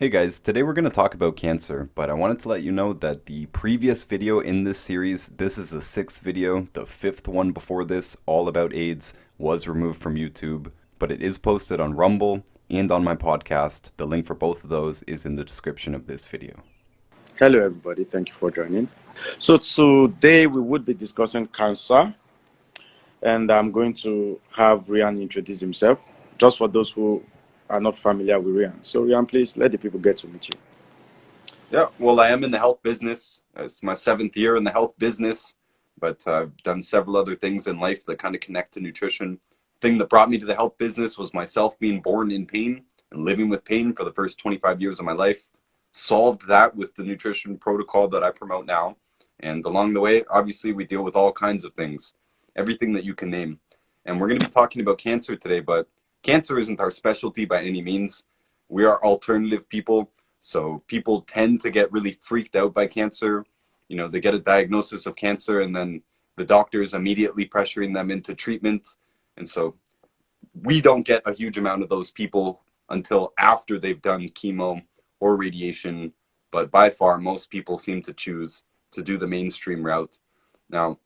Hey guys, today we're going to talk about cancer, but I wanted to let you know that the previous video in this series, this is the sixth video, the fifth one before this, all about AIDS, was removed from YouTube, but it is posted on Rumble and on my podcast. The link for both of those is in the description of this video. Hello, everybody. Thank you for joining. So today we would be discussing cancer, and I'm going to have Ryan introduce himself, just for those who are not familiar with Ryan. So Ryan, please let the people get to meet you. Yeah, well, I am in the health business. It's my seventh year in the health business, but I've done several other things in life that kind of connect to nutrition. Thing that brought me to the health business was myself being born in pain and living with pain for the first 25 years of my life. Solved that with the nutrition protocol that I promote now. And along the way, obviously, we deal with all kinds of things, everything that you can name. And we're going to be talking about cancer today, but cancer isn't our specialty by any means. We are alternative people. So people tend to get really freaked out by cancer. You know, they get a diagnosis of cancer and then the doctor is immediately pressuring them into treatment. And so we don't get a huge amount of those people until after they've done chemo or radiation. But by far, most people seem to choose to do the mainstream route. Now,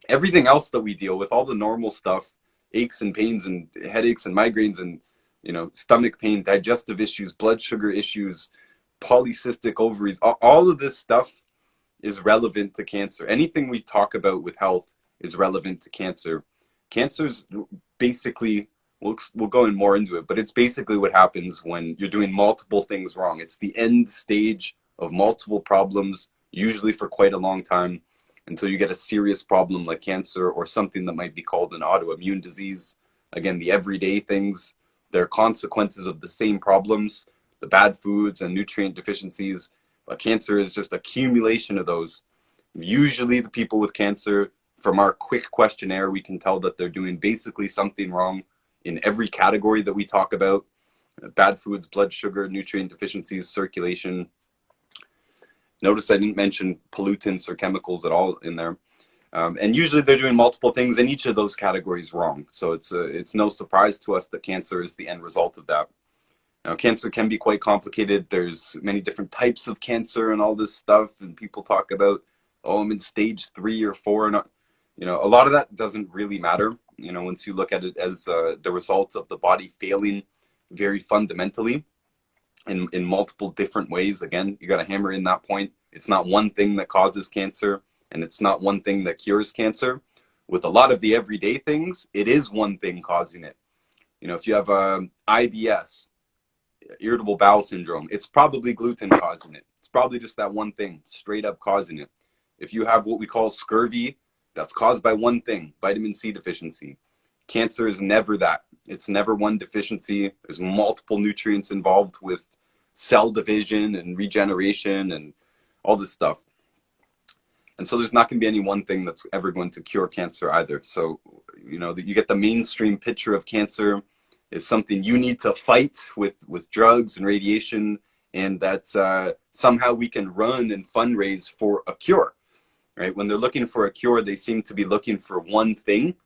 everything else that we deal with, all the normal stuff, aches and pains and headaches and migraines and stomach pain, digestive issues, blood sugar issues, polycystic ovaries, all of this stuff is relevant to cancer. Anything we talk about with health is relevant to cancer. Cancer's basically, we'll go in more into it, but it's basically what happens when you're doing multiple things wrong. It's the end stage of multiple problems, usually for quite a long time, until you get a serious problem like cancer or something that might be called an autoimmune disease. Again, the everyday things, they're consequences of the same problems, the bad foods and nutrient deficiencies. But cancer is just accumulation of those. Usually the people with cancer, from our quick questionnaire, we can tell that they're doing basically something wrong in every category that we talk about. Bad foods, blood sugar, nutrient deficiencies, circulation. Notice I didn't mention pollutants or chemicals at all in there. And usually they're doing multiple things in each of those categories wrong. So it's no surprise to us that cancer is the end result of that. Now, cancer can be quite complicated. There's many different types of cancer and all this stuff. And people talk about, oh, I'm in stage 3 or 4. And, a lot of that doesn't really matter. Once you look at it as the result of the body failing very fundamentally in multiple different ways. Again, you got to hammer in that point. It's not one thing that causes cancer, and it's not one thing that cures cancer. With a lot of the everyday things, it is one thing causing it. If you have IBS, irritable bowel syndrome, it's probably gluten causing it. It's probably just that one thing, straight up causing it. If you have what we call scurvy, that's caused by one thing, vitamin C deficiency. Cancer is never that. It's never one deficiency. There's multiple nutrients involved with cell division and regeneration and all this stuff. And so there's not going to be any one thing that's ever going to cure cancer either. So, you get the mainstream picture of cancer is something you need to fight with drugs and radiation, and that somehow we can run and fundraise for a cure, right? When they're looking for a cure, they seem to be looking for one thing.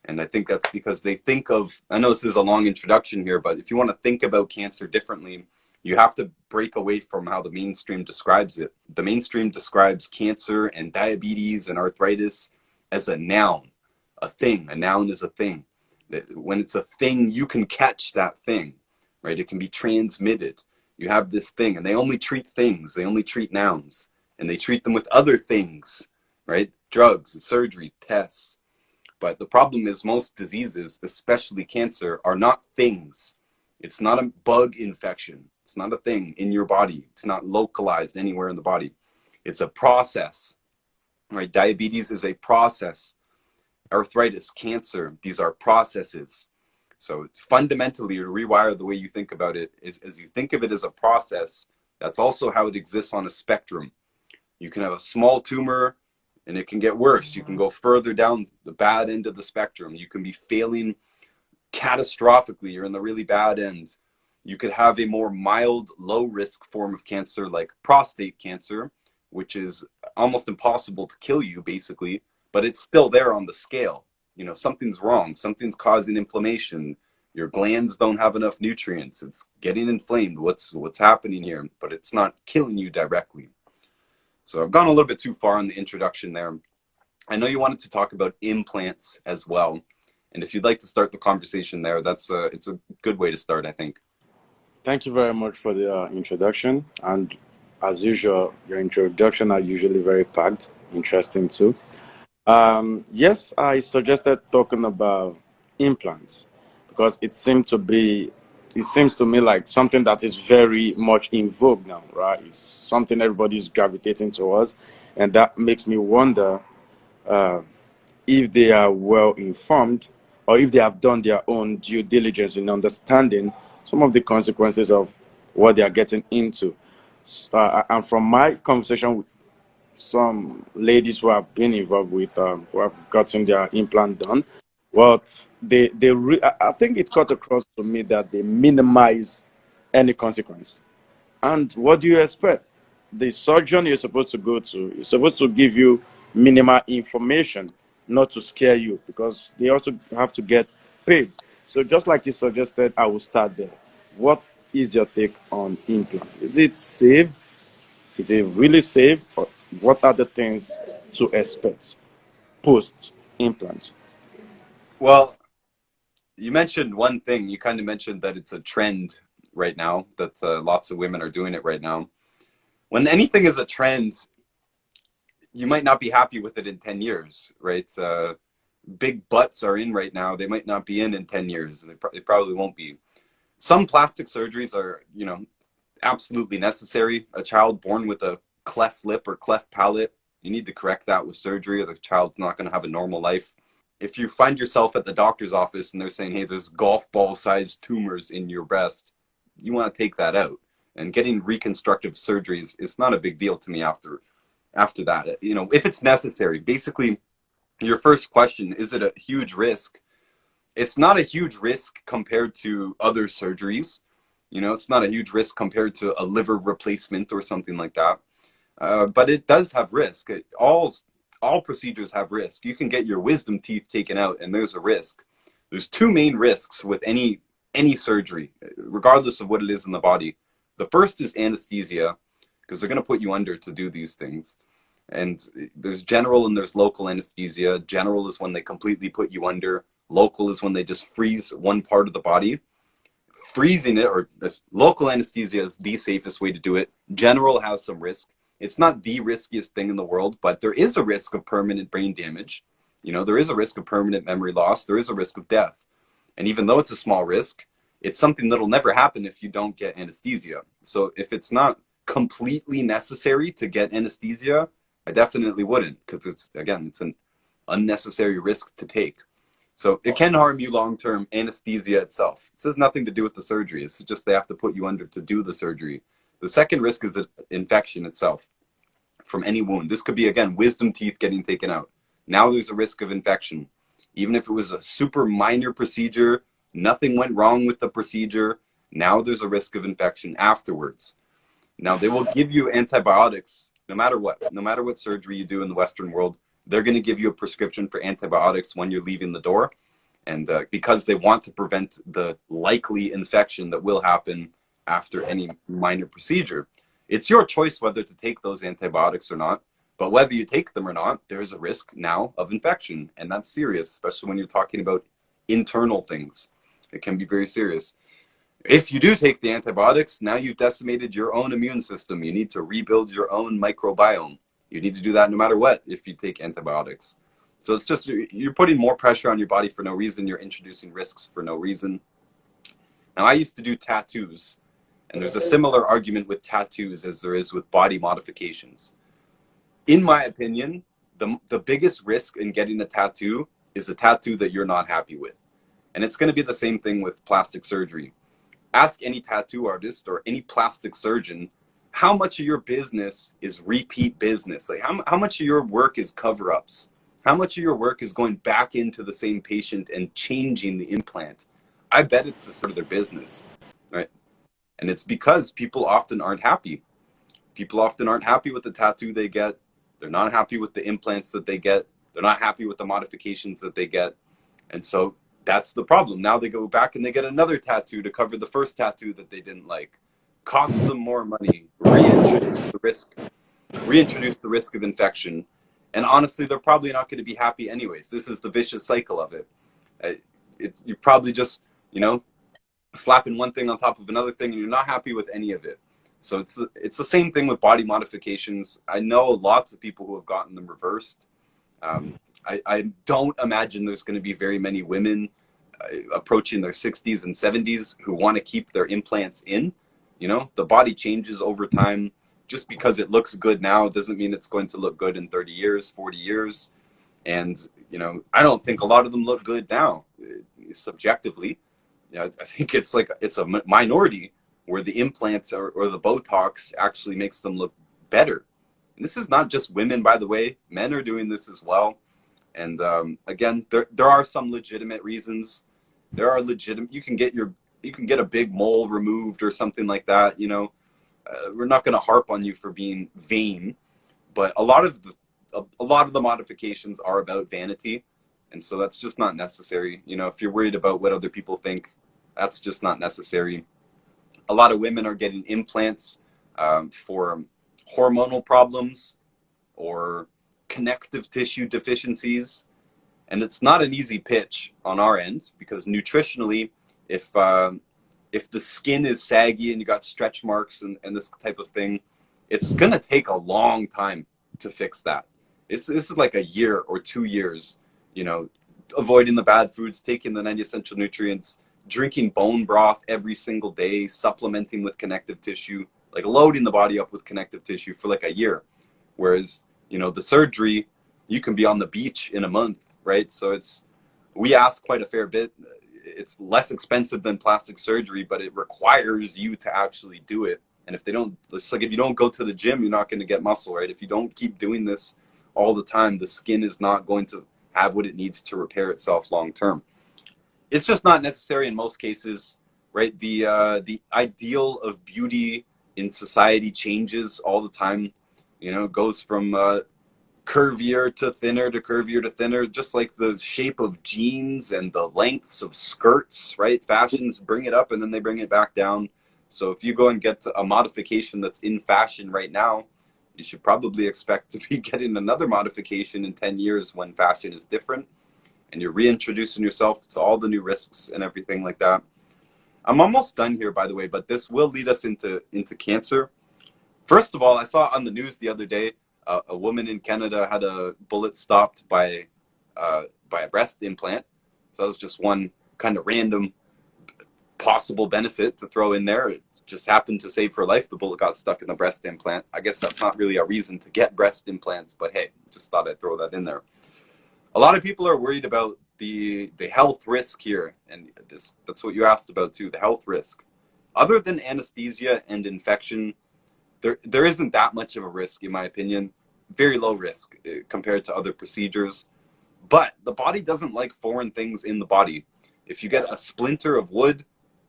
And I think that's because they think of, I know this is a long introduction here, but if you want to think about cancer differently, you have to break away from how the mainstream describes it. The mainstream describes cancer and diabetes and arthritis as a noun, a thing. A noun is a thing. When it's a thing, you can catch that thing, right? It can be transmitted. You have this thing, and they only treat things. They only treat nouns, and they treat them with other things, right? Drugs, surgery, tests. But the problem is most diseases, especially cancer, are not things. It's not a bug infection. It's not a thing in your body. It's not localized anywhere in the body. It's a process, right? Diabetes is a process. Arthritis, cancer, these are processes. So it's fundamentally, to rewire the way you think about it, is as you think of it as a process, that's also how it exists on a spectrum. You can have a small tumor and it can get worse. You can go further down the bad end of the spectrum. You can be failing catastrophically. You're in the really bad end. You could have a more mild, low-risk form of cancer like prostate cancer, which is almost impossible to kill you, basically, but it's still there on the scale. Something's wrong. Something's causing inflammation. your glands don't have enough nutrients. It's getting inflamed. What's happening here? But it's not killing you directly. So I've gone a little bit too far in the introduction there. I know you wanted to talk about implants as well. And if you'd like to start the conversation there, it's a good way to start, I think. Thank you very much for the introduction. And as usual, your introduction are usually very packed, interesting too. Yes, I suggested talking about implants because it seems to me like something that is very much in vogue now, right? It's something everybody's gravitating towards, and that makes me wonder if they are well informed or if they have done their own due diligence in understanding some of the consequences of what they are getting into. And from my conversation with some ladies who have been involved with, who have gotten their implant done, well, I think it cut across to me that they minimize any consequence. And what do you expect? The surgeon you're supposed to go to is supposed to give you minimal information, not to scare you, because they also have to get paid. So just like you suggested, I will start there. What is your take on implant? Is it safe? Is it really safe? Or what are the things to expect post implant? Well, you mentioned one thing. You kind of mentioned that it's a trend right now, that lots of women are doing it right now. When anything is a trend, you might not be happy with it in 10 years, right? Big butts are in right now. They might not be in 10 years. They probably won't be. Some plastic surgeries are, absolutely necessary. A child born with a cleft lip or cleft palate, you need to correct that with surgery or the child's not going to have a normal life. If you find yourself at the doctor's office and they're saying, hey, there's golf ball sized tumors in your breast, you want to take that out. And getting reconstructive surgeries is not a big deal to me after that. If it's necessary. Basically, your first question, is it a huge risk? It's not a huge risk compared to other surgeries. It's not a huge risk compared to a liver replacement or something like that. But it does have risk. All procedures have risk. You can get your wisdom teeth taken out, and there's a risk. There's two main risks with any surgery, regardless of what it is in the body. The first is anesthesia, because they're going to put you under to do these things. And there's general and there's local anesthesia. General is when they completely put you under. Local is when they just freeze one part of the body. Freezing it, or local anesthesia, is the safest way to do it. General has some risk. It's not the riskiest thing in the world, but there is a risk of permanent brain damage. There is a risk of permanent memory loss. There is a risk of death. And even though it's a small risk, it's something that'll never happen if you don't get anesthesia. So if it's not completely necessary to get anesthesia, I definitely wouldn't, because it's an unnecessary risk to take. So it can harm you long-term, anesthesia itself. This has nothing to do with the surgery. It's just they have to put you under to do the surgery. The second risk is infection itself from any wound. This could be, again, wisdom teeth getting taken out. Now there's a risk of infection. Even if it was a super minor procedure, nothing went wrong with the procedure, now there's a risk of infection afterwards. Now they will give you antibiotics no matter what surgery you do in the Western world. They're going to give you a prescription for antibiotics when you're leaving the door. And because they want to prevent the likely infection that will happen after any minor procedure. It's your choice whether to take those antibiotics or not. But whether you take them or not, there's a risk now of infection. And that's serious, especially when you're talking about internal things. It can be very serious. If you do take the antibiotics, now you've decimated your own immune system. You need to rebuild your own microbiome. You need to do that no matter what if you take antibiotics. So it's just, you're putting more pressure on your body for no reason. You're introducing risks for no reason. Now, I used to do tattoos, and there's a similar argument with tattoos as there is with body modifications. In my opinion, the biggest risk in getting a tattoo is a tattoo that you're not happy with. And it's going to be the same thing with plastic surgery. Ask any tattoo artist or any plastic surgeon, how much of your business is repeat business? Like how much of your work is cover-ups? How much of your work is going back into the same patient and changing the implant? I bet it's the sort of their business, right? And it's because people often aren't happy. People often aren't happy with the tattoo they get. They're not happy with the implants that they get. They're not happy with the modifications that they get. And so that's the problem. Now they go back and they get another tattoo to cover the first tattoo that they didn't like. Costs them more money. Reintroduce the risk of infection. And honestly, they're probably not going to be happy anyways. This is the vicious cycle of it. You're probably just, slapping one thing on top of another thing, and you're not happy with any of it. So it's the same thing with body modifications. I know lots of people who have gotten them reversed. I don't imagine there's going to be very many women approaching their 60s and 70s who want to keep their implants in. The body changes over time. Just because it looks good now doesn't mean it's going to look good in 30 years, 40 years. And, I don't think a lot of them look good now, subjectively. I think it's a minority where the implants or the Botox actually makes them look better. And this is not just women, by the way. Men are doing this as well. And again, there are some legitimate reasons. There are legitimate. You can get a big mole removed or something like that. We're not going to harp on you for being vain, but a lot of the modifications are about vanity, and so that's just not necessary. If you're worried about what other people think, that's just not necessary. A lot of women are getting implants for hormonal problems or connective tissue deficiencies, and it's not an easy pitch on our end because nutritionally, if the skin is saggy and you got stretch marks and this type of thing, it's going to take a long time to fix that. This is like a year or 2 years, avoiding the bad foods, taking the 90 essential nutrients, drinking bone broth every single day, supplementing with connective tissue, like loading the body up with connective tissue for like a year. Whereas, the surgery, you can be on the beach in a month, right? So we ask quite a fair bit. It's less expensive than plastic surgery, but it requires you to actually do it. And if you don't go to the gym, you're not going to get muscle, right? If you don't keep doing this all the time, the skin is not going to have what it needs to repair itself long term. It's just not necessary in most cases, right? The ideal of beauty in society changes all the time. It goes from curvier to thinner to curvier to thinner, just like the shape of jeans and the lengths of skirts, right? Fashions bring it up and then they bring it back down. So if you go and get a modification that's in fashion right now, you should probably expect to be getting another modification in 10 years when fashion is different and you're reintroducing yourself to all the new risks and everything like that. I'm almost done here, by the way, but this will lead us into cancer. First of all, I saw on the news the other day, a woman in Canada had a bullet stopped by a breast implant. So that was just one kind of random possible benefit to throw in there. It just happened to save her life. The bullet got stuck in the breast implant. I guess that's not really a reason to get breast implants, but hey, just thought I'd throw that in there. A lot of people are worried about the health risk here, and that's what you asked about too, the health risk. Other than anesthesia and infection, there isn't that much of a risk, in my opinion. Very low risk compared to other procedures. But the body doesn't like foreign things in the body. If you get a splinter of wood,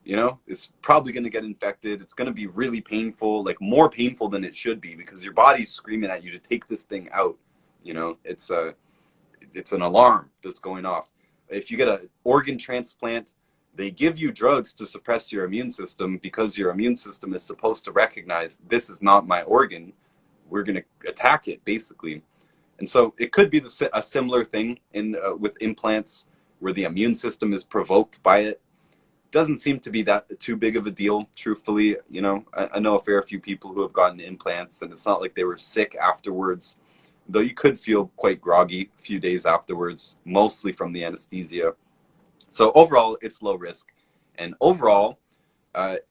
it's probably going to get infected. It's going to be really painful, like more painful than it should be, because your body's screaming at you to take this thing out. It's an alarm that's going off. If you get an organ transplant, they give you drugs to suppress your immune system because your immune system is supposed to recognize this is not my organ. We're going to attack it, basically. And so it could be a similar thing with implants where the immune system is provoked by it. Doesn't seem to be that too big of a deal, truthfully. I know a fair few people who have gotten implants, and it's not like they were sick afterwards, though you could feel quite groggy a few days afterwards, mostly from the anesthesia. So overall, it's low risk. And overall,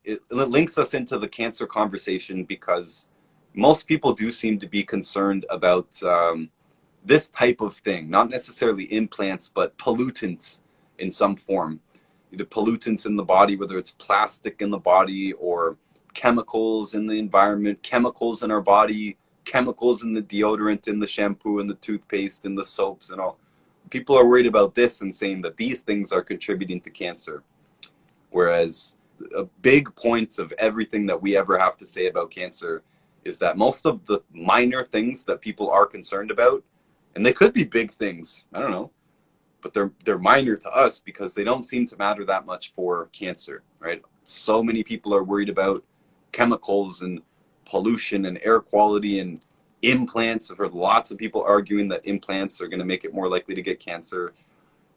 it links us into the cancer conversation because most people do seem to be concerned about this type of thing, not necessarily implants, but pollutants in some form. Either pollutants in the body, whether it's plastic in the body or chemicals in the environment, chemicals in our body, chemicals in the deodorant, in the shampoo, and the toothpaste, and the soaps, and all. People are worried about this and saying that these things are contributing to cancer. Whereas a big point of everything that we ever have to say about cancer is that most of the minor things that people are concerned about, and they could be big things, I don't know, but they're minor to us because they don't seem to matter that much for cancer, right? So many people are worried about chemicals and pollution and air quality and implants. I've heard lots of people arguing that implants are going to make it more likely to get cancer.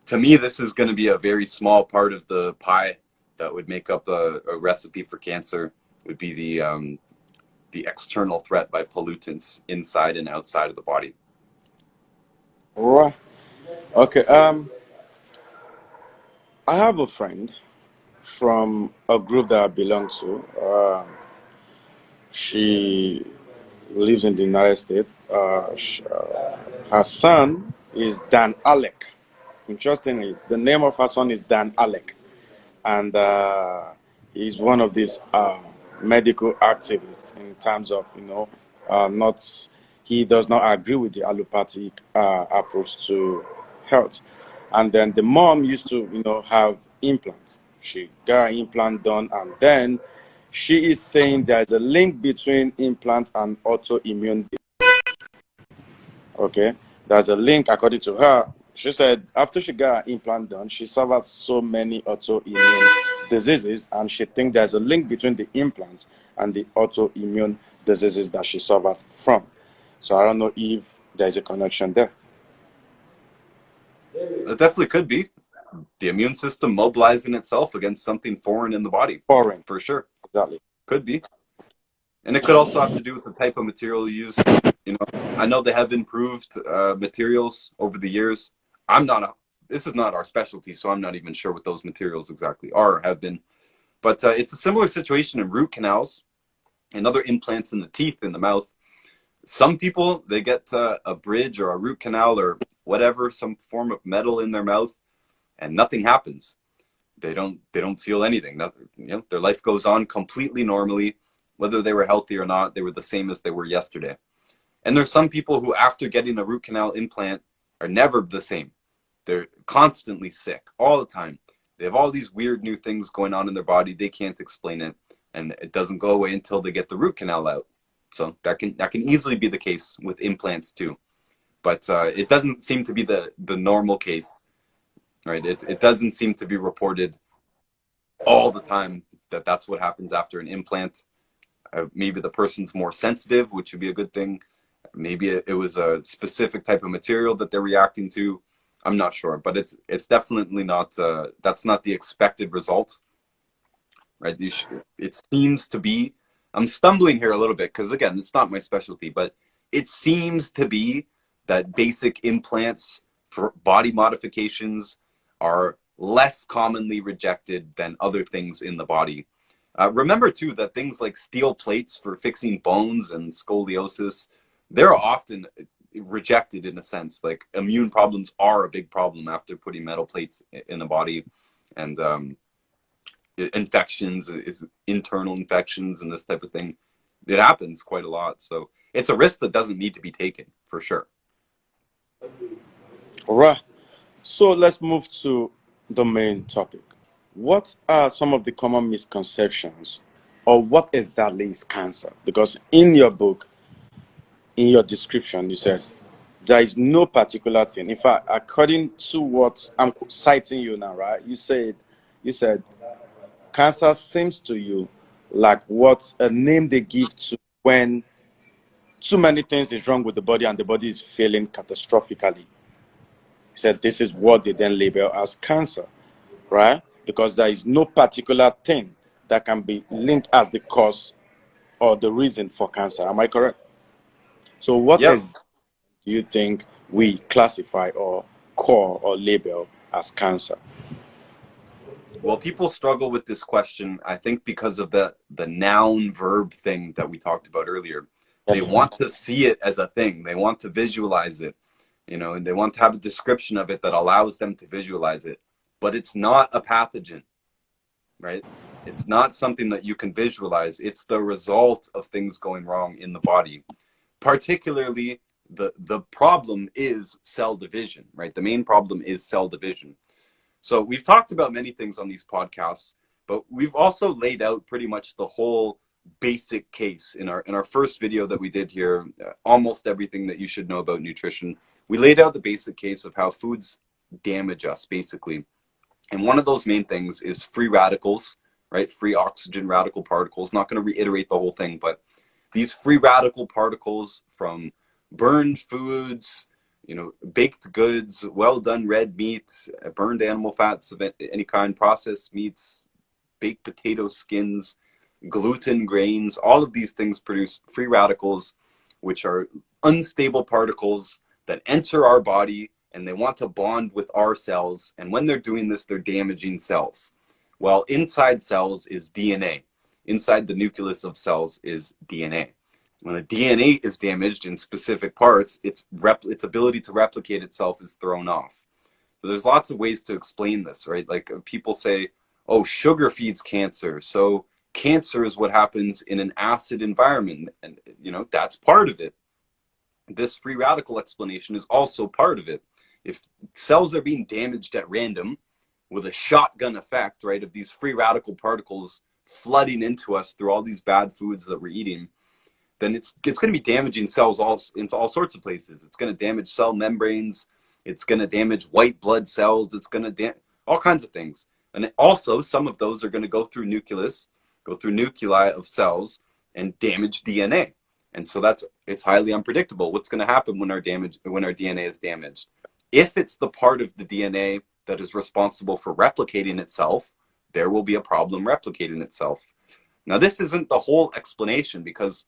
To me, this is going to be a very small part of the pie that would make up a recipe for cancer. Would be the external threat by pollutants inside and outside of the body. Right. Okay. I have a friend from a group that I belong to. She lives in the United States. Her son is Dan Alec. Interestingly, the name of her son is Dan Alec, and he's one of these medical activists in terms of not he does not agree with the allopathic approach to health. And then the mom used to have implants. She got an implant done, and then she is saying there's a link between implant and autoimmune. Okay, there's a link according to her. She said after she got her implant done, she suffered so many autoimmune diseases, and she thinks there's a link between the implants and the autoimmune diseases that she suffered from. So I don't know if there's a connection there. It definitely could be the immune system mobilizing itself against something foreign in the body, Foreign, for sure. exactly. Could be. And it could also have to do with the type of material you use. I know they have improved materials over the years. This is not our specialty, so I'm not even sure what those materials exactly are or have been. But it's a similar situation in root canals and other implants in the teeth, in the mouth. Some people, they get a bridge or a root canal or whatever, some form of metal in their mouth, and nothing happens. They don't feel anything. Nothing, their life goes on completely normally. Whether they were healthy or not, they were the same as they were yesterday. And there's some people who, after getting a root canal implant, are never the same. They're constantly sick all the time. They have all these weird new things going on in their body. They can't explain it, and it doesn't go away until they get the root canal out. So that can easily be the case with implants too. But it doesn't seem to be the normal case, right? It doesn't seem to be reported all the time that that's what happens after an implant. Maybe the person's more sensitive, which would be a good thing. Maybe it was a specific type of material that they're reacting to. I'm not sure, but it's definitely not. That's not the expected result, right? It seems to be. I'm stumbling here a little bit because again, it's not my specialty, but it seems to be that basic implants for body modifications are less commonly rejected than other things in the body. Remember too that things like steel plates for fixing bones and scoliosis, they're often rejected in a sense. Like immune problems are a big problem after putting metal plates in the body, and infections, internal infections and this type of thing. It happens quite a lot. So it's a risk that doesn't need to be taken for sure. All right. So let's move to the main topic. What are some of the common misconceptions, or what exactly is cancer? Because in your book, in your description, you said there is no particular thing. In fact, according to what I'm citing you now, right? You said cancer seems to you like what a name they give to when too many things is wrong with the body and the body is failing catastrophically. You said this is what they then label as cancer, right? Because there is no particular thing that can be linked as the cause or the reason for cancer. Am I correct? So what Yep. do you think we classify or call or label as cancer? Well, people struggle with this question, I think, because of the noun verb thing that we talked about earlier. They want to see it as a thing. They want to visualize it, and they want to have a description of it that allows them to visualize it. But it's not a pathogen, right? It's not something that you can visualize. It's the result of things going wrong in the body. Particularly, the problem is cell division, right? The main problem is cell division. So we've talked about many things on these podcasts, but we've also laid out pretty much the whole basic case in our first video that we did here, almost everything that you should know about nutrition. We laid out the basic case of how foods damage us, basically. And one of those main things is free radicals, right? Free oxygen radical particles. Not going to reiterate the whole thing, but these free radical particles from burned foods, baked goods, well done red meat, burned animal fats of any kind, processed meats, baked potato skins, gluten, grains, all of these things produce free radicals, which are unstable particles that enter our body and they want to bond with our cells. And when they're doing this, they're damaging cells. Well, inside cells is DNA. Inside the nucleus of cells is DNA. When the DNA is damaged in specific parts, its ability to replicate itself is thrown off. So there's lots of ways to explain this, right? Like people say, oh, sugar feeds cancer. So cancer is what happens in an acid environment. And, that's part of it. This free radical explanation is also part of it. If cells are being damaged at random with a shotgun effect, right, of these free radical particles flooding into us through all these bad foods that we're eating, then it's going to be damaging cells into all sorts of places. It's going to damage cell membranes. It's going to damage white blood cells. It's going to damage all kinds of things. And also, some of those are going to go through nuclei of cells and damage DNA. And so it's highly unpredictable. What's going to happen when our DNA is damaged? If it's the part of the DNA that is responsible for replicating itself, there will be a problem replicating itself. Now, this isn't the whole explanation, because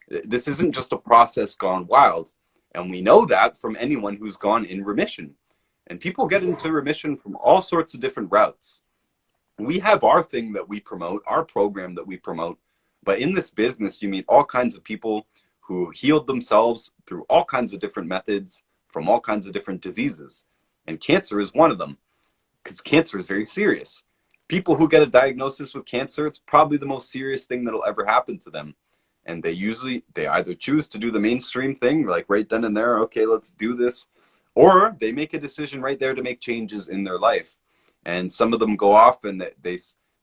this isn't just a process gone wild. And we know that from anyone who's gone in remission. And people get into remission from all sorts of different routes. We have our thing that we promote, our program that we promote. But in this business, you meet all kinds of people who healed themselves through all kinds of different methods from all kinds of different diseases. And cancer is one of them, because cancer is very serious. People who get a diagnosis with cancer, it's probably the most serious thing that'll ever happen to them. And they either choose to do the mainstream thing, like right then and there, okay, let's do this, or they make a decision right there to make changes in their life. And some of them go off and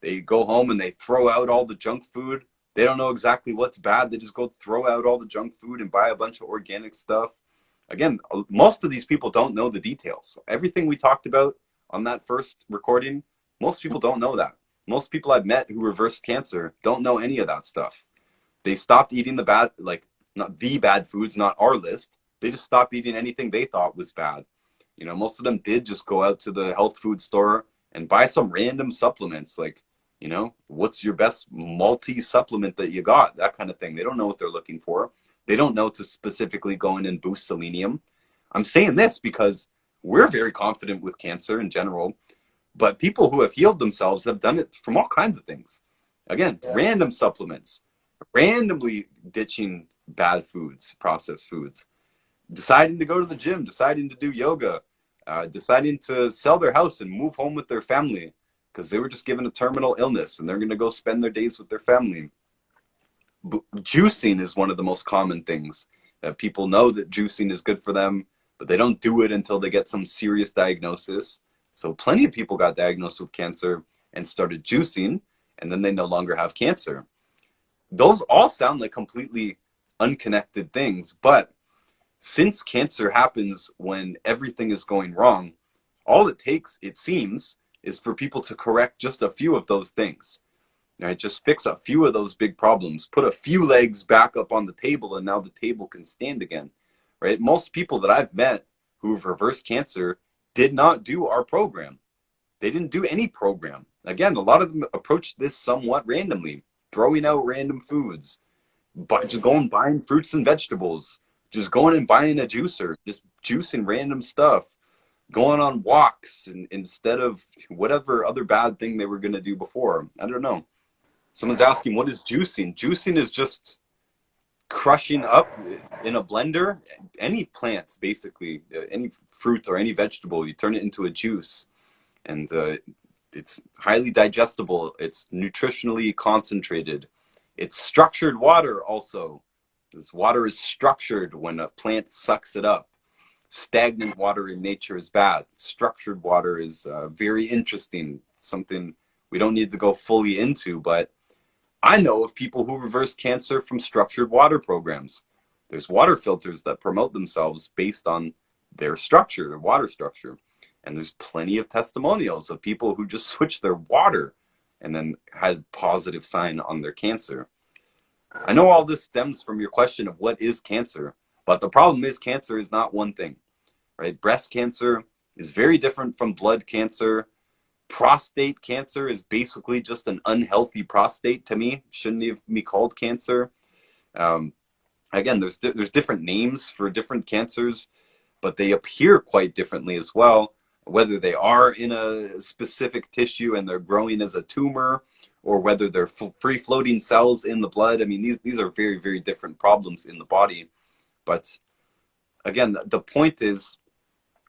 they go home and they throw out all the junk food. They don't know exactly what's bad. They just go throw out all the junk food and buy a bunch of organic stuff. Again, most of these people don't know the details. Everything we talked about on that first recording, most people don't know that. Most people I've met who reversed cancer don't know any of that stuff. They stopped eating not the bad foods, not our list. They just stopped eating anything they thought was bad. Most of them did just go out to the health food store and buy some random supplements, like, what's your best multi-supplement that you got, that kind of thing. They don't know what they're looking for. They don't know to specifically go in and boost selenium. I'm saying this because we're very confident with cancer in general, but people who have healed themselves have done it from all kinds of things. Again, random supplements, randomly ditching bad foods, processed foods, deciding to go to the gym, deciding to do yoga, deciding to sell their house and move home with their family because they were just given a terminal illness and they're going to go spend their days with their family. Juicing is one of the most common things that people know that juicing is good for them, but they don't do it until they get some serious diagnosis. So plenty of people got diagnosed with cancer and started juicing, and then they no longer have cancer. Those all sound like completely unconnected things, but since cancer happens when everything is going wrong, all it takes, it seems, is for people to correct just a few of those things. Right? Just fix a few of those big problems, put a few legs back up on the table, and now the table can stand again. Right? Most people that I've met who've reversed cancer did not do our program. They didn't do any program. Again, a lot of them approached this somewhat randomly, throwing out random foods, just going buying fruits and vegetables, just going and buying a juicer, just juicing random stuff, going on walks instead of whatever other bad thing they were going to do before. I don't know. Someone's asking, what is juicing? Juicing is just crushing up in a blender any plant, basically, any fruit or any vegetable. You turn it into a juice, and it's highly digestible. It's nutritionally concentrated. It's structured water also. This water is structured when a plant sucks it up. Stagnant water in nature is bad. Structured water is very interesting. Something we don't need to go fully into, but I know of people who reverse cancer from structured water programs. There's water filters that promote themselves based on their structure, their water structure. And there's plenty of testimonials of people who just switched their water and then had positive sign on their cancer. I know all this stems from your question of what is cancer, but the problem is cancer is not one thing, right? Breast cancer is very different from blood cancer. Prostate cancer is basically just an unhealthy prostate to me. Shouldn't even be called cancer. Um, Again, there's different names for different cancers, but they appear quite differently as well, whether they are in a specific tissue and they're growing as a tumor, or whether they're free floating cells in the blood. I mean, these are very, very different problems in the body. But again, the point is,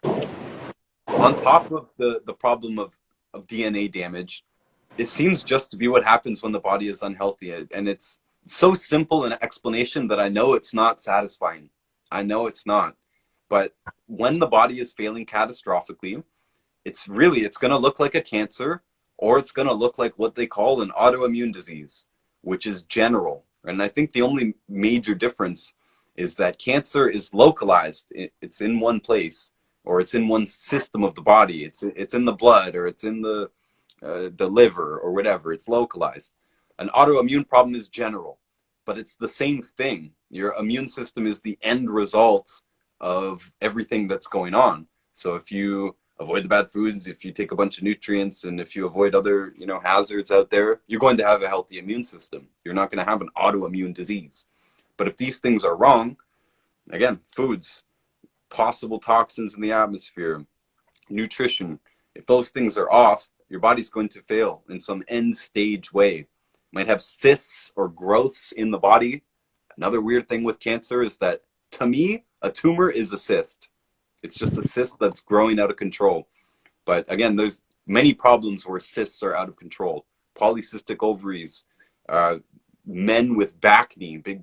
on top of the problem of DNA damage, it seems just to be what happens when the body is unhealthy. And it's so simple an explanation that I know it's not satisfying. I know it's not. But when the body is failing catastrophically, it's going to look like a cancer, or it's going to look like what they call an autoimmune disease, which is general. And I think the only major difference is that cancer is localized. It's in one place, or it's in one system of the body. It's in the blood, or it's in the liver, or whatever. It's localized. An autoimmune problem is general, but it's the same thing. Your immune system is the end result of everything that's going on. So if you avoid the bad foods, if you take a bunch of nutrients, and if you avoid other, hazards out there, you're going to have a healthy immune system. You're not going to have an autoimmune disease. But if these things are wrong, again, foods, possible toxins in the atmosphere, nutrition, if those things are off, your body's going to fail in some end stage way. Might have cysts or growths in the body. Another weird thing with cancer is that, to me, a tumor is a cyst. It's just a cyst that's growing out of control. But again, there's many problems where cysts are out of control. Polycystic ovaries, men with back knee, big,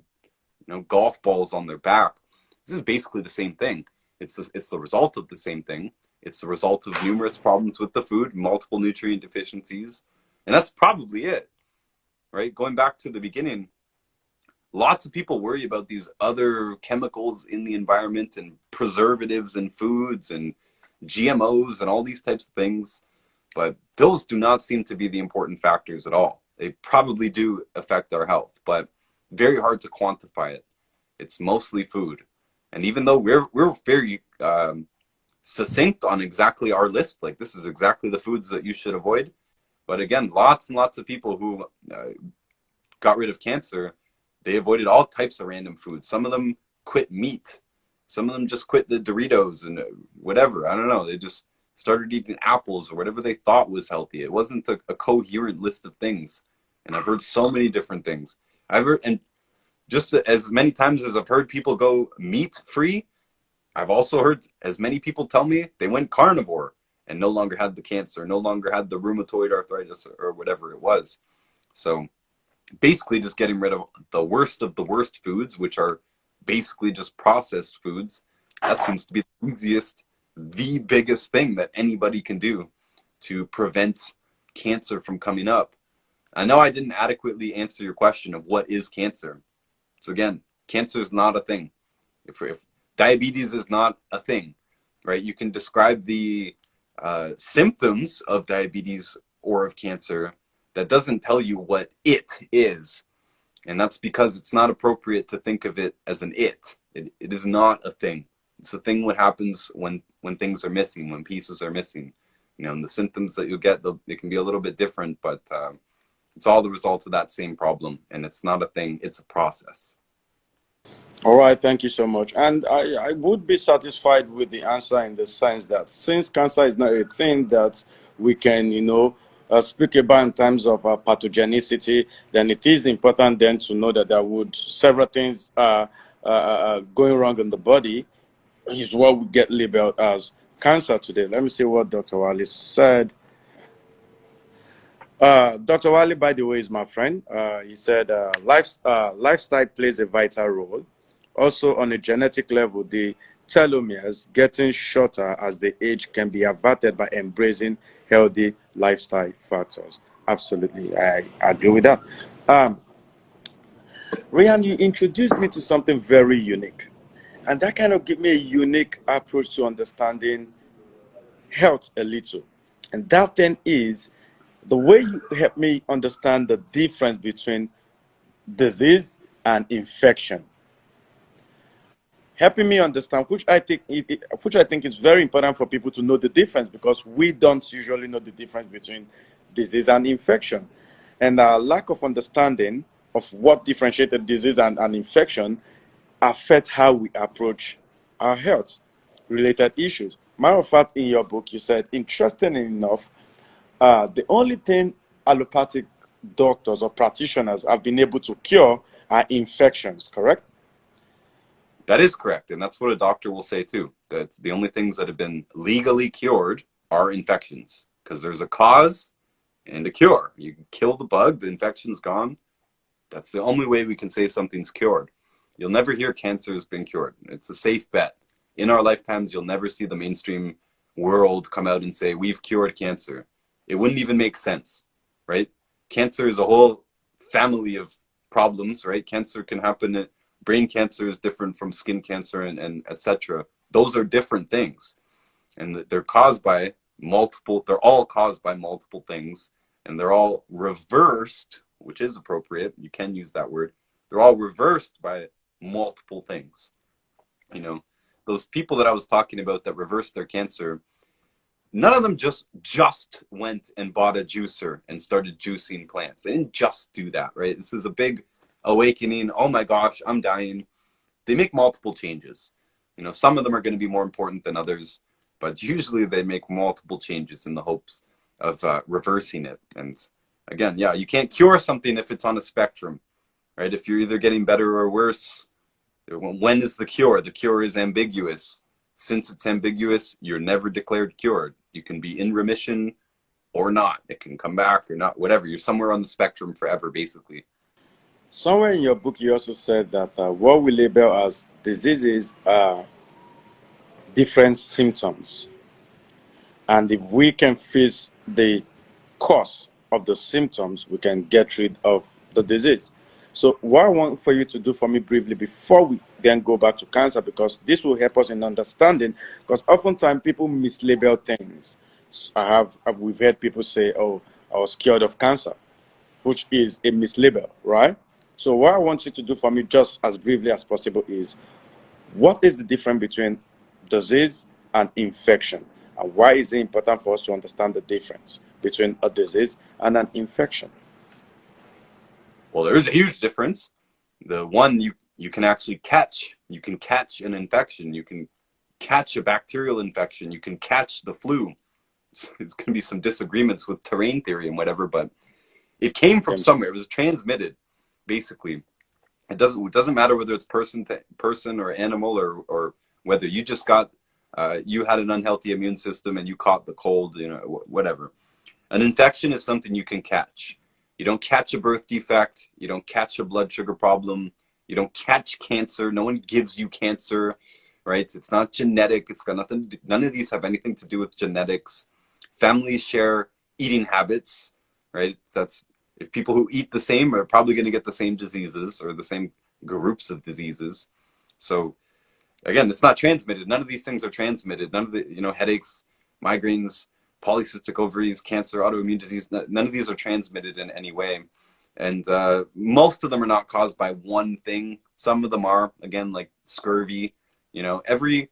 golf balls on their back. This is basically the same thing. It's the result of the same thing. It's the result of numerous problems with the food, multiple nutrient deficiencies, and that's probably it, right? Going back to the beginning, lots of people worry about these other chemicals in the environment and preservatives in foods and GMOs and all these types of things, but those do not seem to be the important factors at all. They probably do affect our health, but very hard to quantify it. It's mostly food. And even though we're very succinct on exactly our list, like this is exactly the foods that you should avoid, but again, lots and lots of people who got rid of cancer, they avoided all types of random foods. Some of them quit meat. Some of them just quit the Doritos and whatever. I don't know. They just started eating apples or whatever they thought was healthy. It wasn't a coherent list of things. And I've heard so many different things. And just as many times as I've heard people go meat free, I've also heard as many people tell me they went carnivore and no longer had the cancer, no longer had the rheumatoid arthritis or whatever it was. So basically just getting rid of the worst foods, which are basically just processed foods. That seems to be the easiest, the biggest thing that anybody can do to prevent cancer from coming up. I know I didn't adequately answer your question of what is cancer. So again, cancer is not a thing. If diabetes is not a thing, right? You can describe the symptoms of diabetes or of cancer. That doesn't tell you what it is. And that's because it's not appropriate to think of it as an it. It is not a thing. It's a thing what happens when things are missing, when pieces are missing. And the symptoms that you'll get, they can be a little bit different, but it's all the result of that same problem. And it's not a thing, it's a process. All right, thank you so much. And I would be satisfied with the answer in the sense that since cancer is not a thing that we can, speak about in terms of pathogenicity, then it is important then to know that there would several things going wrong in the body is what we get labeled as cancer today. Let me see what Dr. Wali said. Dr. Wali, by the way, is my friend. He said lifestyle plays a vital role. Also, on a genetic level, the telomeres getting shorter as they age can be averted by embracing healthy lifestyle factors. Absolutely, I agree with that. Ryan, you introduced me to something very unique, and that kind of gave me a unique approach to understanding health a little. And that then is the way you help me understand the difference between disease and infection. Helping me understand, which I think is very important for people to know the difference, because we don't usually know the difference between disease and infection. And our lack of understanding of what differentiated disease and infection affect how we approach our health related issues. Matter of fact, in your book, you said, interesting enough, the only thing allopathic doctors or practitioners have been able to cure are infections, correct? That is correct. And that's what a doctor will say too. That the only things that have been legally cured are infections, because there's a cause and a cure. You can kill the bug, the infection's gone. That's the only way we can say something's cured. You'll never hear cancer has been cured. It's a safe bet. In our lifetimes, you'll never see the mainstream world come out and say, we've cured cancer. It wouldn't even make sense, right? Cancer is a whole family of problems, right? Cancer can happen. Brain cancer is different from skin cancer and etc. Those are different things. And they're caused by they're all caused by multiple things. And they're all reversed, which is appropriate. You can use that word. They're all reversed by multiple things. You know, those people that I was talking about that reversed their cancer, none of them just went and bought a juicer and started juicing plants. They didn't just do that, right? This is a big awakening. Oh my gosh, I'm dying. They make multiple changes. You know, some of them are going to be more important than others, but usually they make multiple changes in the hopes of reversing it. And again, yeah, you can't cure something if it's on a spectrum, right? If you're either getting better or worse, when is the cure? The cure is ambiguous. Since it's ambiguous, you're never declared cured. You can be in remission or not. It can come back or not, whatever. You're somewhere on the spectrum forever, basically. Somewhere in your book, you also said that what we label as diseases are different symptoms. And if we can fix the cause of the symptoms, we can get rid of the disease. So what I want for you to do for me briefly before we then go back to cancer, because this will help us in understanding, because oftentimes people mislabel things. We've heard people say, oh, I was cured of cancer, which is a mislabel, right? So what I want you to do for me just as briefly as possible is, what is the difference between disease and infection? And why is it important for us to understand the difference between a disease and an infection? Well, there is a huge difference. The one you can actually catch. You can catch an infection. You can catch a bacterial infection. You can catch the flu. It's going to be some disagreements with terrain theory and whatever, but it came from somewhere. It was transmitted, basically. It doesn't matter whether it's person to person or animal, or whether you just got you had an unhealthy immune system and you caught the cold, you know, whatever. An infection is something you can catch. You don't catch a birth defect. You don't catch a blood sugar problem. You don't catch cancer. No one gives you cancer, right? It's not genetic. It's got nothing. None of these have anything to do with genetics. Families share eating habits, right? That's if people who eat the same are probably going to get the same diseases or the same groups of diseases. So again, it's not transmitted. None of these things are transmitted. None of the, headaches, migraines, polycystic ovaries, cancer, autoimmune disease, none of these are transmitted in any way. And most of them are not caused by one thing. Some of them are, again, like scurvy. Every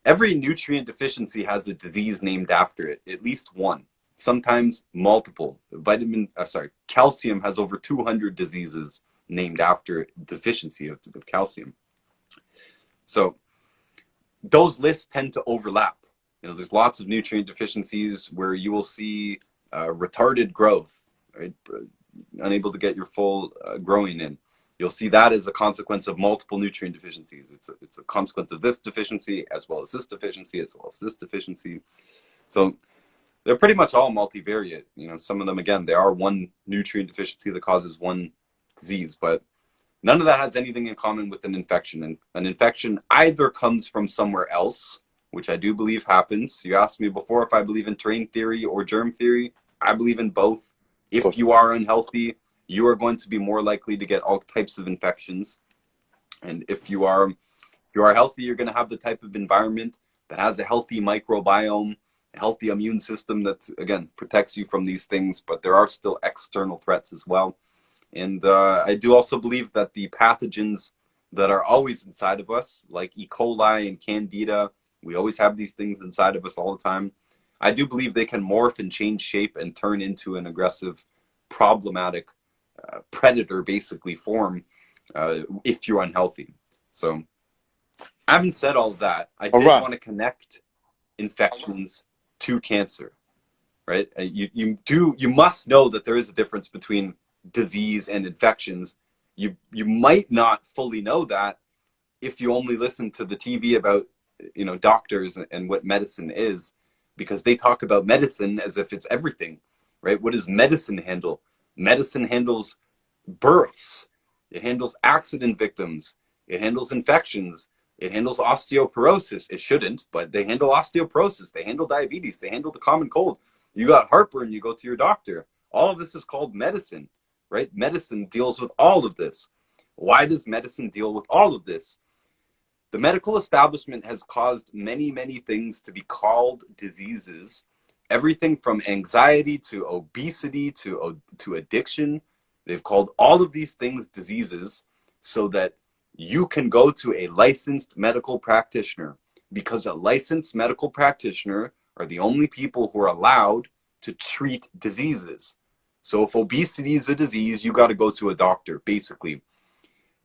nutrient deficiency has a disease named after it, at least one, sometimes multiple. Calcium has over 200 diseases named after deficiency of calcium. So those lists tend to overlap. There's lots of nutrient deficiencies where you will see retarded growth, right? Unable to get your full growing in. You'll see that as a consequence of multiple nutrient deficiencies. It's a consequence of this deficiency as well as this deficiency as well as this deficiency. So they're pretty much all multivariate. Some of them, again, they are one nutrient deficiency that causes one disease, but none of that has anything in common with an infection. And an infection either comes from somewhere else, which I do believe happens. You asked me before if I believe in terrain theory or germ theory. I believe in both. If you are unhealthy, you are going to be more likely to get all types of infections. And if you are healthy, you're going to have the type of environment that has a healthy microbiome, a healthy immune system that, again, protects you from these things, but there are still external threats as well. And I do also believe that the pathogens that are always inside of us, like E. coli and Candida, we always have these things inside of us all the time. I do believe they can morph and change shape and turn into an aggressive, problematic predator, basically, form if you're unhealthy. So, having said all of that, I All did right. want to connect infections to cancer, right? You must know that there is a difference between disease and infections. You might not fully know that if you only listen to the TV about, doctors and what medicine is, because they talk about medicine as if it's everything, right? What does medicine handle? Medicine handles births, it handles accident victims, it handles infections, it handles osteoporosis. It shouldn't, but they handle osteoporosis, they handle diabetes, they handle the common cold. You got heartburn, you go to your doctor. All of this is called medicine, right? Medicine deals with all of this. Why does medicine deal with all of this? The medical establishment has caused many, many things to be called diseases. Everything from anxiety to obesity to addiction. They've called all of these things diseases so that you can go to a licensed medical practitioner, because a licensed medical practitioner are the only people who are allowed to treat diseases. So if obesity is a disease, you got to go to a doctor, basically.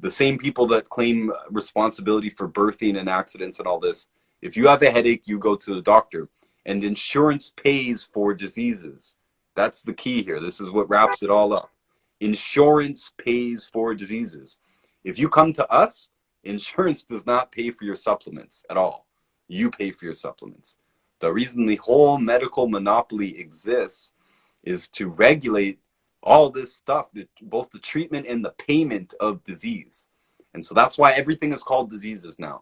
The same people that claim responsibility for birthing and accidents and all this, if you have a headache, you go to the doctor. And insurance pays for diseases. That's the key here. This is what wraps it all up. Insurance pays for diseases. If you come to us, insurance does not pay for your supplements at all. You pay for your supplements. The reason the whole medical monopoly exists is to regulate all this stuff, both the treatment and the payment of disease. And so that's why everything is called diseases now,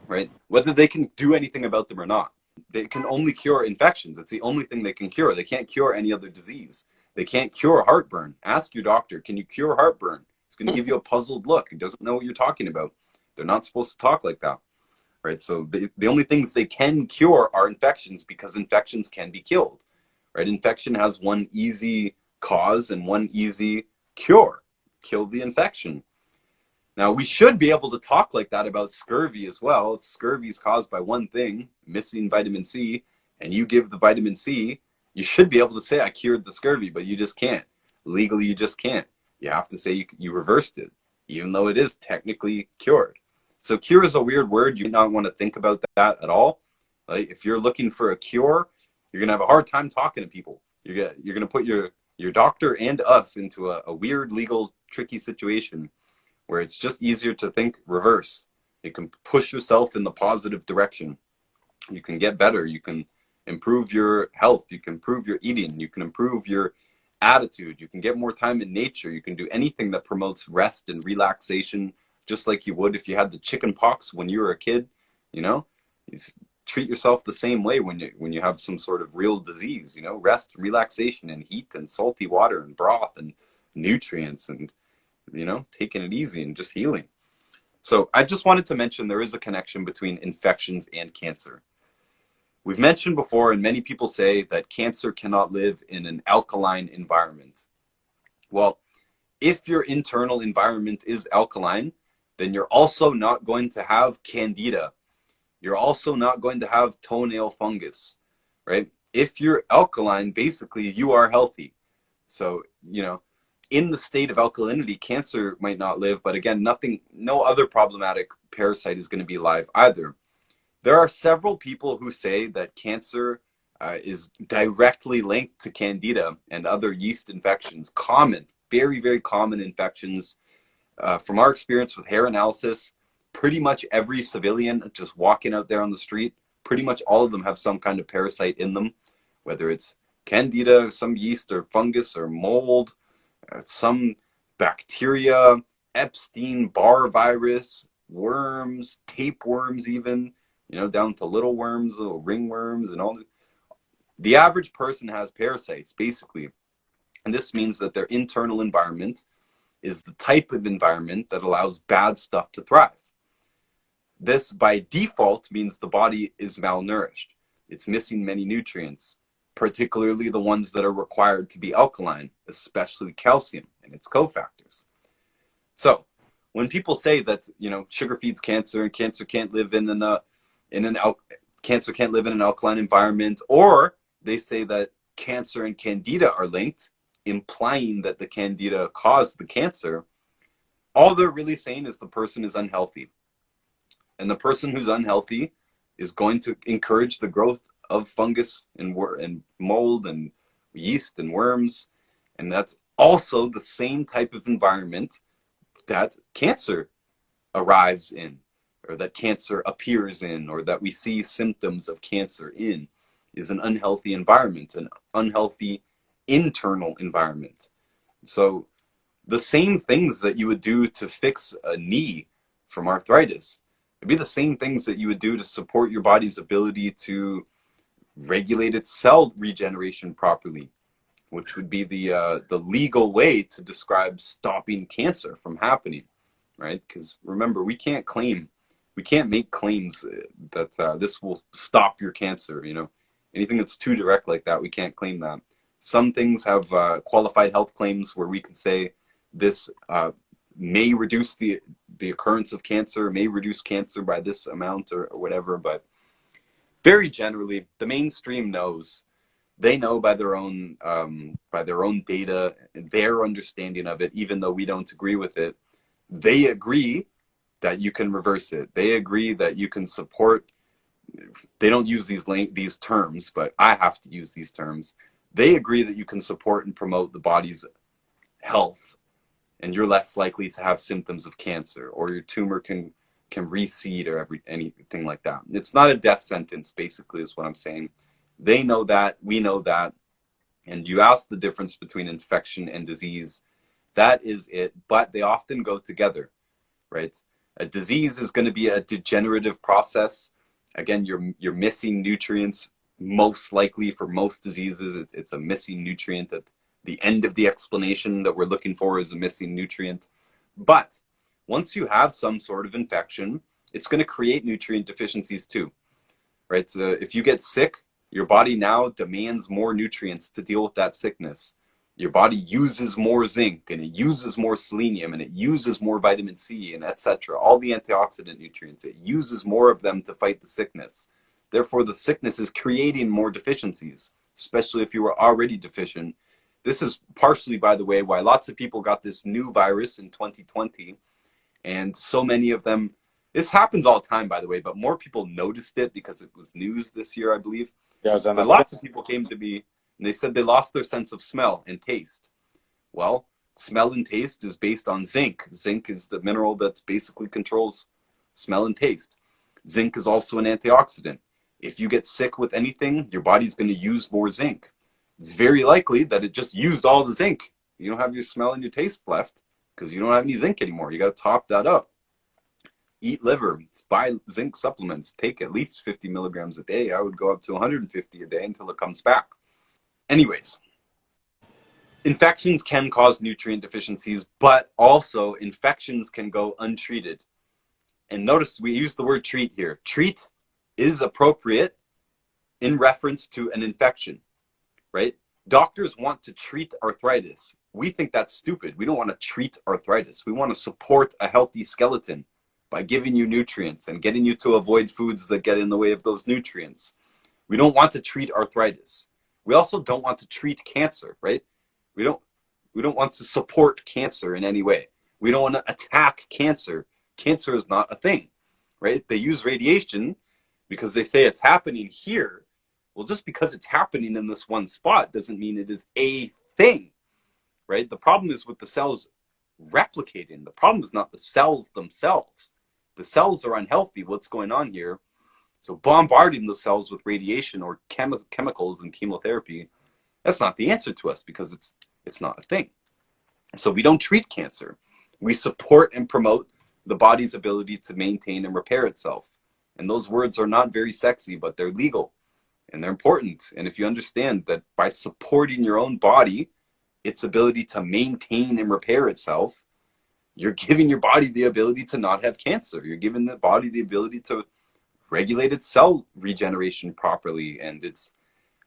right? Whether they can do anything about them or not. They can only cure infections. It's the only thing they can cure. They can't cure any other disease. They can't cure heartburn. Ask your doctor, can you cure heartburn? He's going to give you a puzzled look. He doesn't know what you're talking about. They're not supposed to talk like that, right? So the only things they can cure are infections, because infections can be killed, right? Infection has one easy cause and one easy cure: kill the infection. Now, we should be able to talk like that about scurvy as well. If scurvy is caused by one thing, missing vitamin C, and you give the vitamin C, you should be able to say, I cured the scurvy, but you just can't. Legally, you just can't. You have to say you reversed it, even though it is technically cured. So cure is a weird word. You do not want to think about that at all. Like, if you're looking for a cure, you're going to have a hard time talking to people. You're going to put your doctor and us into a weird, legal, tricky situation where it's just easier to think reverse. You can push yourself in the positive direction. You can get better. You can improve your health. You can improve your eating. You can improve your attitude. You can get more time in nature. You can do anything that promotes rest and relaxation, just like you would if you had the chicken pox when you were a kid. You treat yourself the same way when you have some sort of real disease. Rest, relaxation, and heat, and salty water, and broth, and nutrients, and taking it easy and just healing. So I just wanted to mention there is a connection between infections and cancer. We've mentioned before, and many people say that cancer cannot live in an alkaline environment. Well, if your internal environment is alkaline, then you're also not going to have candida. You're also not going to have toenail fungus, right? If you're alkaline, basically you are healthy. So, in the state of alkalinity, cancer might not live, but again, no other problematic parasite is going to be alive either. There are several people who say that cancer is directly linked to candida and other yeast infections, common, very, very common infections. From our experience with hair analysis, pretty much every civilian just walking out there on the street, pretty much all of them have some kind of parasite in them, whether it's candida, some yeast or fungus or mold, some bacteria, Epstein-Barr virus, worms, tapeworms even, down to little worms, little ringworms, and all. The average person has parasites, basically. And this means that their internal environment is the type of environment that allows bad stuff to thrive. This, by default, means the body is malnourished. it's missing many nutrients, particularly the ones that are required to be alkaline, especially calcium and its cofactors. So when people say that, you know, sugar feeds cancer and cancer can't live in cancer can't live in an alkaline environment, or they say that cancer and candida are linked, implying that the candida caused the cancer, all they're really saying is the person is unhealthy. And the person who's unhealthy is going to encourage the growth of fungus and mold and yeast and worms. And that's also the same type of environment that cancer arrives in, or that cancer appears in, or that we see symptoms of cancer in, is an unhealthy environment, an unhealthy internal environment. So the same things that you would do to fix a knee from arthritis, it'd be the same things that you would do to support your body's ability to regulate its cell regeneration properly, which would be the legal way to describe stopping cancer from happening, right? Because remember, we can't make claims that this will stop your cancer. You know, anything that's too direct like that, we can't claim that. Some things have qualified health claims where we can say this may reduce the occurrence of cancer, may reduce cancer by this amount or whatever. But very generally, the mainstream knows. They know by their own data, their understanding of it, even though we don't agree with it. They agree that you can reverse it. They agree that you can support. They don't use these terms, but I have to use these terms. They agree that you can support and promote the body's health, and you're less likely to have symptoms of cancer, or your tumor can reseed or anything like that. It's not a death sentence, basically, is what I'm saying. They know that, we know that, and you ask the difference between infection and disease. That is it, but they often go together, right? A disease is going to be a degenerative process. Again, you're missing nutrients. Most likely for most diseases, it's a missing nutrient. At the end of the explanation that we're looking for is a missing nutrient. But once you have some sort of infection, it's going to create nutrient deficiencies too, right? So if you get sick, your body now demands more nutrients to deal with that sickness. Your body uses more zinc, and it uses more selenium, and it uses more vitamin C, and etc. All the antioxidant nutrients, it uses more of them to fight the sickness. Therefore, the sickness is creating more deficiencies, especially if you were already deficient. This is partially, by the way, why lots of people got this new virus in 2020, and so many of them, this happens all the time, by the way, but more people noticed it because it was news this year, I believe. But lots of people came to me and they said they lost their sense of smell and taste. Well, smell and taste is based on zinc. Zinc is the mineral that basically controls smell and taste. Zinc is also an antioxidant. If you get sick with anything, your body's going to use more zinc. It's very likely that it just used all the zinc. You don't have your smell and your taste left because you don't have any zinc anymore. You got to top that up. Eat liver, buy zinc supplements, take at least 50 milligrams a day. I would go up to 150 a day until it comes back. Anyways, infections can cause nutrient deficiencies, but also infections can go untreated. And notice we use the word treat here. Treat is appropriate in reference to an infection, right? Doctors want to treat arthritis. We think that's stupid. We don't want to treat arthritis. We want to support a healthy skeleton by giving you nutrients and getting you to avoid foods that get in the way of those nutrients. We don't want to treat arthritis. We also don't want to treat cancer, right? We don't want to support cancer in any way. We don't want to attack cancer. Cancer is not a thing, right? They use radiation because they say it's happening here. Well, just because it's happening in this one spot doesn't mean it is a thing, right? The problem is with the cells replicating. The problem is not the cells themselves. The cells are unhealthy. What's going on here? So bombarding the cells with radiation or chemicals and chemotherapy, that's not the answer to us because it's not a thing. So we don't treat cancer. We support and promote the body's ability to maintain and repair itself. And those words are not very sexy, but they're legal and they're important. And if you understand that by supporting your own body, its ability to maintain and repair itself, you're giving your body the ability to not have cancer. You're giving the body the ability to regulate its cell regeneration properly, and its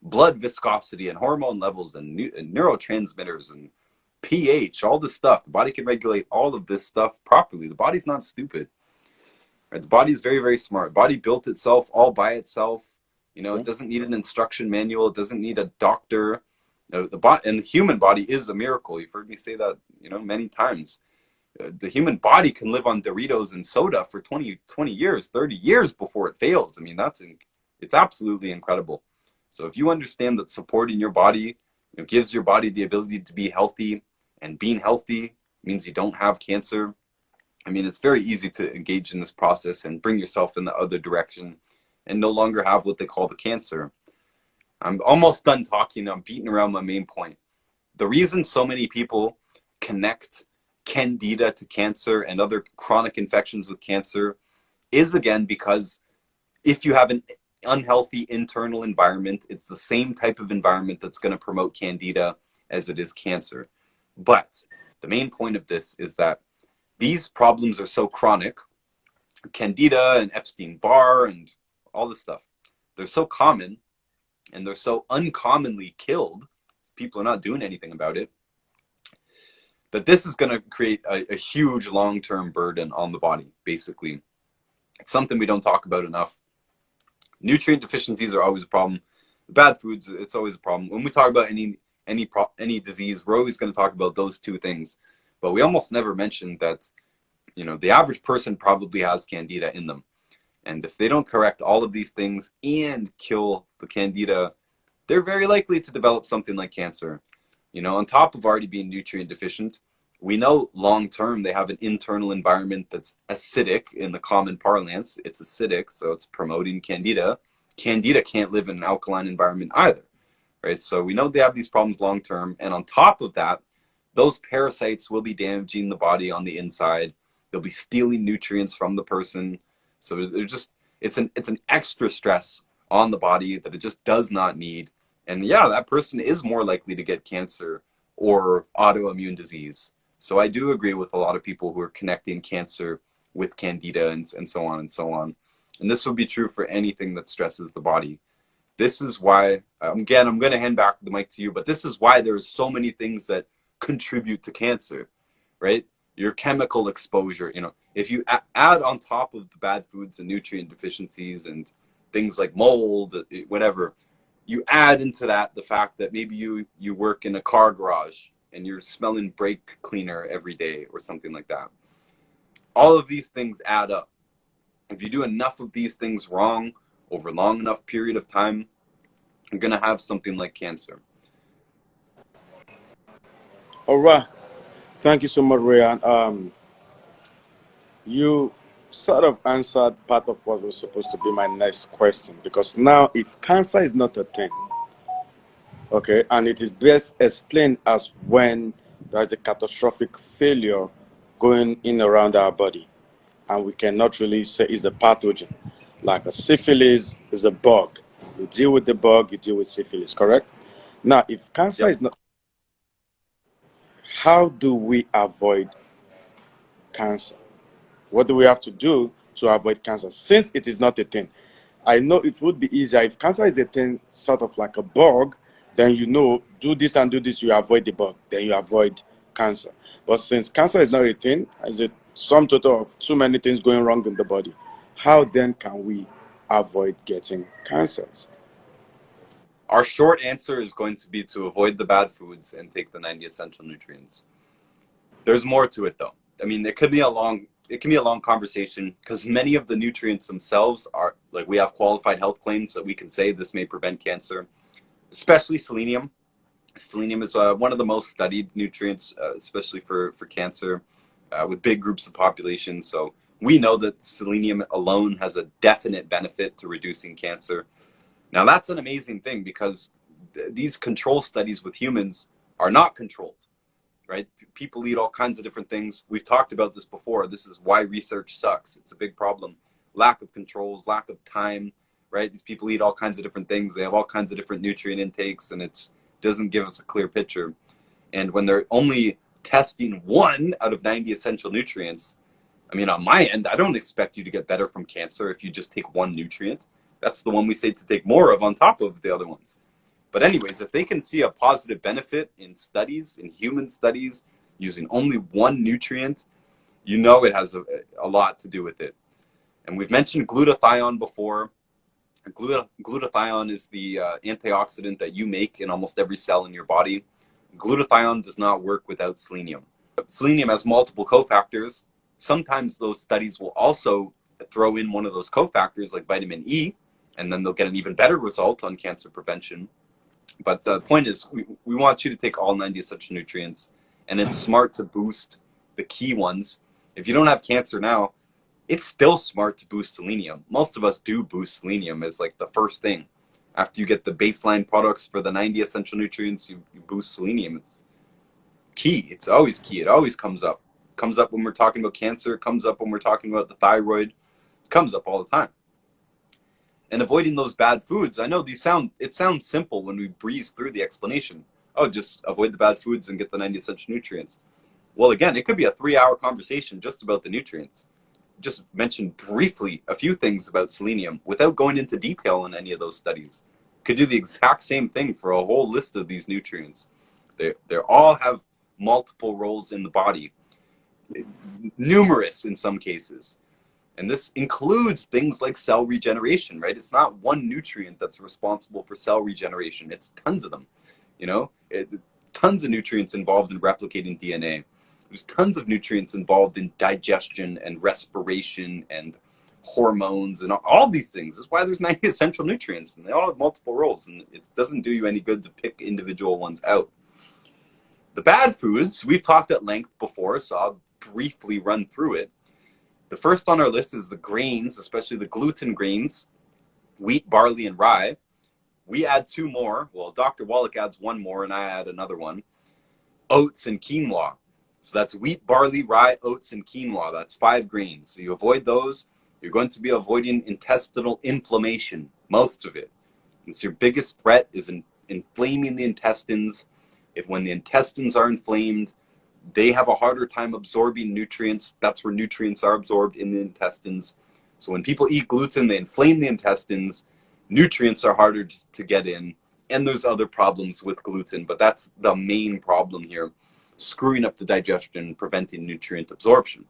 blood viscosity and hormone levels and neurotransmitters and pH, all this stuff. The body can regulate all of this stuff properly. The body's not stupid. Right? The body's very, very smart. The body built itself all by itself. You know, it doesn't need an instruction manual. It doesn't need a doctor. You know, and the human body is a miracle. You've heard me say that, you know, many times. The human body can live on Doritos and soda for 20 years, 30 years before it fails. I mean, it's absolutely incredible. So if you understand that supporting your body, you know, gives your body the ability to be healthy, and being healthy means you don't have cancer, I mean, it's very easy to engage in this process and bring yourself in the other direction and no longer have what they call the cancer. I'm almost done talking. I'm beating around my main point. The reason so many people connect candida to cancer and other chronic infections with cancer is, again, because if you have an unhealthy internal environment, it's the same type of environment that's going to promote candida as it is cancer. But the main point of this is that these problems are so chronic, candida and Epstein-Barr and all this stuff, they're so common and they're so uncommonly killed, people are not doing anything about it, that this is going to create a huge long-term burden on the body, basically. It's something we don't talk about enough. Nutrient deficiencies are always a problem. Bad foods, it's always a problem. When we talk about any disease, we're always going to talk about those two things. But we almost never mention that, you know, the average person probably has candida in them. And if they don't correct all of these things and kill the candida, they're very likely to develop something like cancer. You know, on top of already being nutrient deficient, we know long term they have an internal environment that's acidic. In the common parlance, it's acidic, so it's promoting candida. Candida can't live in an alkaline environment either, right? So we know they have these problems long term, and on top of that, those parasites will be damaging the body on the inside. They'll be stealing nutrients from the person. So they're just, it's an extra stress on the body that it just does not need. And yeah, that person is more likely to get cancer or autoimmune disease. So I do agree with a lot of people who are connecting cancer with candida and so on and so on. And this would be true for anything that stresses the body. This is why, again, I'm going to hand back the mic to you, but this is why there's so many things that contribute to cancer, right? Your chemical exposure, you know, if you add on top of the bad foods and nutrient deficiencies and things like mold, whatever, you add into that the fact that maybe you work in a car garage and you're smelling brake cleaner every day or something like that. All of these things add up. If you do enough of these things wrong over a long enough period of time, you're going to have something like cancer. All right. Thank you so much, Ryan. You sort of answered part of what was supposed to be my next question, because now if cancer is not a thing, okay, and it is best explained as when there's a catastrophic failure going in around our body, and we cannot really say it's a pathogen. Like a syphilis is a bug. You deal with the bug, you deal with syphilis, correct? Now, if cancer is not, how do we avoid cancer? What do we have to do to avoid cancer since it is not a thing? I know it would be easier if cancer is a thing, sort of like a bug, then you know, do this and do this, you avoid the bug, then you avoid cancer. But since cancer is not a thing, is it some total of too many things going wrong in the body? How then can we avoid getting cancers? Our short answer is going to be to avoid the bad foods and take the 90 essential nutrients. There's more to it though. I mean, it can be a long conversation because many of the nutrients themselves are like, we have qualified health claims that we can say this may prevent cancer, especially selenium. Selenium is one of the most studied nutrients, especially for cancer, with big groups of population. So we know that selenium alone has a definite benefit to reducing cancer. Now that's an amazing thing because these control studies with humans are not controlled, right? People eat all kinds of different things. We've talked about this before. This is why research sucks. It's a big problem. Lack of controls, lack of time, right? These people eat all kinds of different things. They have all kinds of different nutrient intakes, and it doesn't give us a clear picture. And when they're only testing 1 out of 90 essential nutrients, I mean, on my end, I don't expect you to get better from cancer if you just take one nutrient. That's the one we say to take more of on top of the other ones. But anyways, if they can see a positive benefit in studies, in human studies, using only one nutrient, you know it has a lot to do with it. And we've mentioned glutathione before. Glutathione is the antioxidant that you make in almost every cell in your body. Glutathione does not work without selenium. Selenium has multiple cofactors. Sometimes those studies will also throw in one of those cofactors like vitamin E, and then they'll get an even better result on cancer prevention. But the point is, we want you to take all 90 essential nutrients, and it's smart to boost the key ones. If you don't have cancer now, it's still smart to boost selenium. Most of us do boost selenium as like the first thing. After you get the baseline products for the 90 essential nutrients, you boost selenium. It's key. It's always key. It always comes up. It comes up when we're talking about cancer. It comes up when we're talking about the thyroid. It comes up all the time. And avoiding those bad foods. I know it sounds simple when we breeze through the explanation. Oh, just avoid the bad foods and get the 90 essential nutrients. Well, again, it could be a 3-hour conversation just about the nutrients. Just mention briefly a few things about selenium without going into detail in any of those studies. Could do the exact same thing for a whole list of these nutrients. They all have multiple roles in the body, numerous in some cases. And this includes things like cell regeneration, right? It's not one nutrient that's responsible for cell regeneration. It's tons of them, tons of nutrients involved in replicating DNA. There's tons of nutrients involved in digestion and respiration and hormones and all these things. That's why there's 90 essential nutrients, and they all have multiple roles, and it doesn't do you any good to pick individual ones out. The bad foods, we've talked at length before, so I'll briefly run through it. The first on our list is the grains, especially the gluten grains, wheat, barley, and rye. We add 2 more. Well, Dr. Wallach adds 1 more, and I add another one. Oats and quinoa. So that's wheat, barley, rye, oats, and quinoa. That's 5 grains. So you avoid those. You're going to be avoiding intestinal inflammation, most of it. It's your biggest threat is inflaming the intestines. When the intestines are inflamed, they have a harder time absorbing nutrients. That's where nutrients are absorbed, in the intestines. So when people eat gluten, they inflame the intestines. Nutrients are harder to get in. And there's other problems with gluten, but that's the main problem here, screwing up the digestion, preventing nutrient absorption.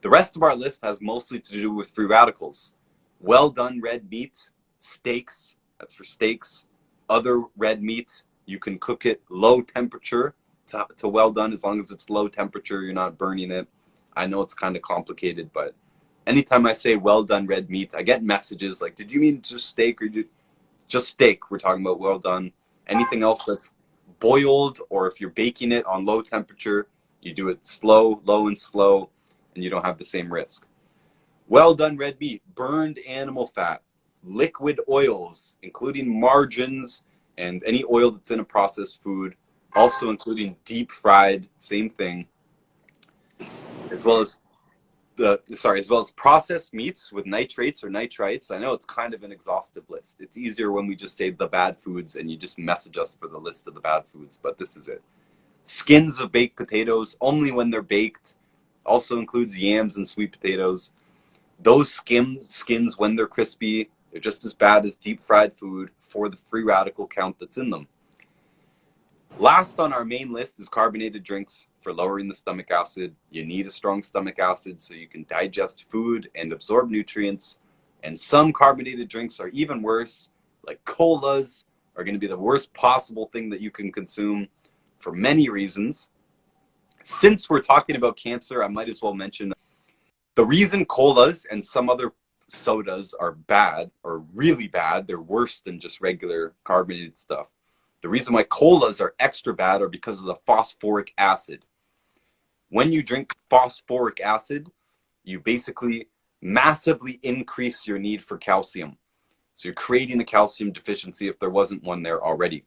The rest of our list has mostly to do with free radicals. Well done red meat, steaks, that's for steaks. Other red meat, you can cook it low temperature to well done. As long as it's low temperature, you're not burning it. I know it's kind of complicated, but anytime I say well done red meat, I get messages like, did you mean just steak or just steak? We're talking about well done. Anything else that's boiled, or if you're baking it on low temperature, you do it low and slow, and you don't have the same risk. Well done red meat, burned animal fat, liquid oils, including margarines and any oil that's in a processed food, also including deep fried, same thing, as well as processed meats with nitrates or nitrites. I know it's kind of an exhaustive list. It's easier when we just say the bad foods and you just message us for the list of the bad foods, but this is it. Skins of baked potatoes, only when they're baked. Also includes yams and sweet potatoes. Those skins, when they're crispy, they're just as bad as deep fried food for the free radical count that's in them. Last on our main list is carbonated drinks for lowering the stomach acid. You need a strong stomach acid so you can digest food and absorb nutrients. And some carbonated drinks are even worse, like colas are going to be the worst possible thing that you can consume for many reasons. Since we're talking about cancer, I might as well mention the reason colas and some other sodas are bad, or really bad, they're worse than just regular carbonated stuff. The reason why colas are extra bad are because of the phosphoric acid. When you drink phosphoric acid, you basically massively increase your need for calcium. So you're creating a calcium deficiency if there wasn't one there already.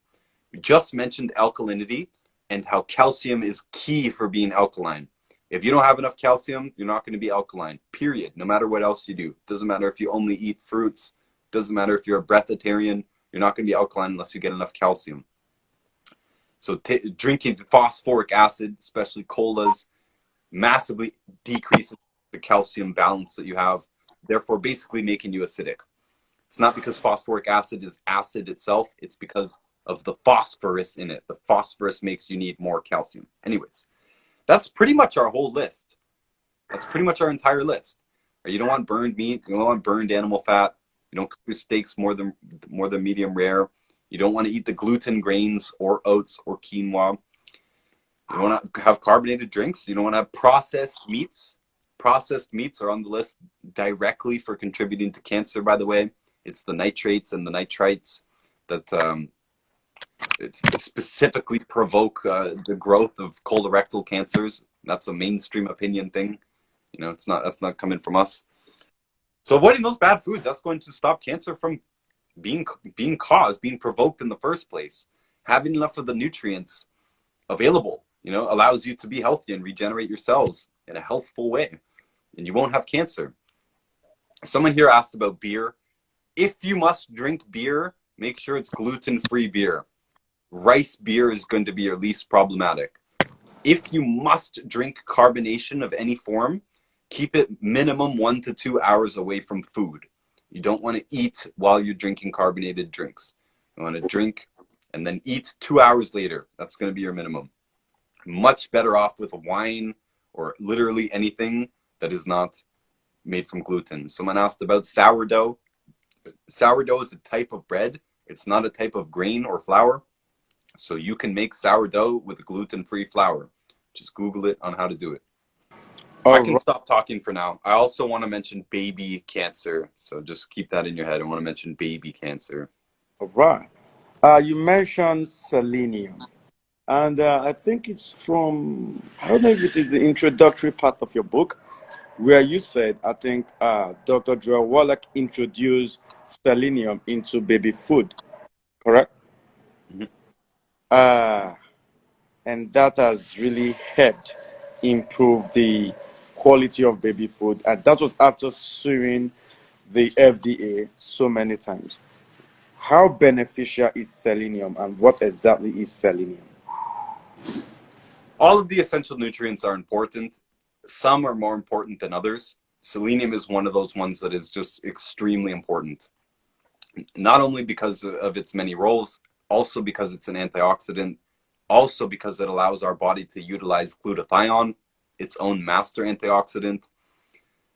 We just mentioned alkalinity and how calcium is key for being alkaline. If you don't have enough calcium, you're not going to be alkaline, period. No matter what else you do. Doesn't matter if you only eat fruits. Doesn't matter if you're a breatharian. You're not going to be alkaline unless you get enough calcium. So drinking phosphoric acid, especially colas, massively decreases the calcium balance that you have, therefore basically making you acidic. It's not because phosphoric acid is acid itself, it's because of the phosphorus in it. The phosphorus makes you need more calcium. Anyways, that's pretty much our whole list. That's pretty much our entire list. You don't want burned meat, you don't want burned animal fat, you don't cook your steaks more than medium rare. You don't want to eat the gluten grains or oats or quinoa. You don't want to have carbonated drinks. You don't want to have processed meats. Processed meats are on the list directly for contributing to cancer, by the way. It's the nitrates and the nitrites that specifically provoke the growth of colorectal cancers. That's a mainstream opinion thing. You know, that's not coming from us. So avoiding those bad foods, that's going to stop cancer from being provoked in the first place. Having enough of the nutrients available, you know, allows you to be healthy and regenerate your cells in a healthful way, and you won't have cancer. Someone here asked about beer. If you must drink beer, make sure it's gluten-free beer. Rice beer is going to be your least problematic. If you must drink carbonation of any form, keep it minimum 1 to 2 hours away from food. You don't want to eat while you're drinking carbonated drinks. You want to drink and then eat 2 hours later. That's going to be your minimum. Much better off with a wine or literally anything that is not made from gluten. Someone asked about sourdough. Sourdough is a type of bread. It's not a type of grain or flour. So you can make sourdough with gluten-free flour. Just Google it on how to do it. I can stop talking for now. I also want to mention baby cancer. So just keep that in your head. I want to mention baby cancer. All right. You mentioned selenium. And I think it's from, I don't know if it is the introductory part of your book, where you said, I think Dr. Joel Wallach introduced selenium into baby food, correct? Mm-hmm. And that has really helped improve the quality of baby food. And that was after suing the FDA so many times. How beneficial is selenium, and what exactly is selenium? All of the essential nutrients are important. Some are more important than others. Selenium is one of those ones that is just extremely important. Not only because of its many roles, also because it's an antioxidant, also because it allows our body to utilize glutathione, its own master antioxidant,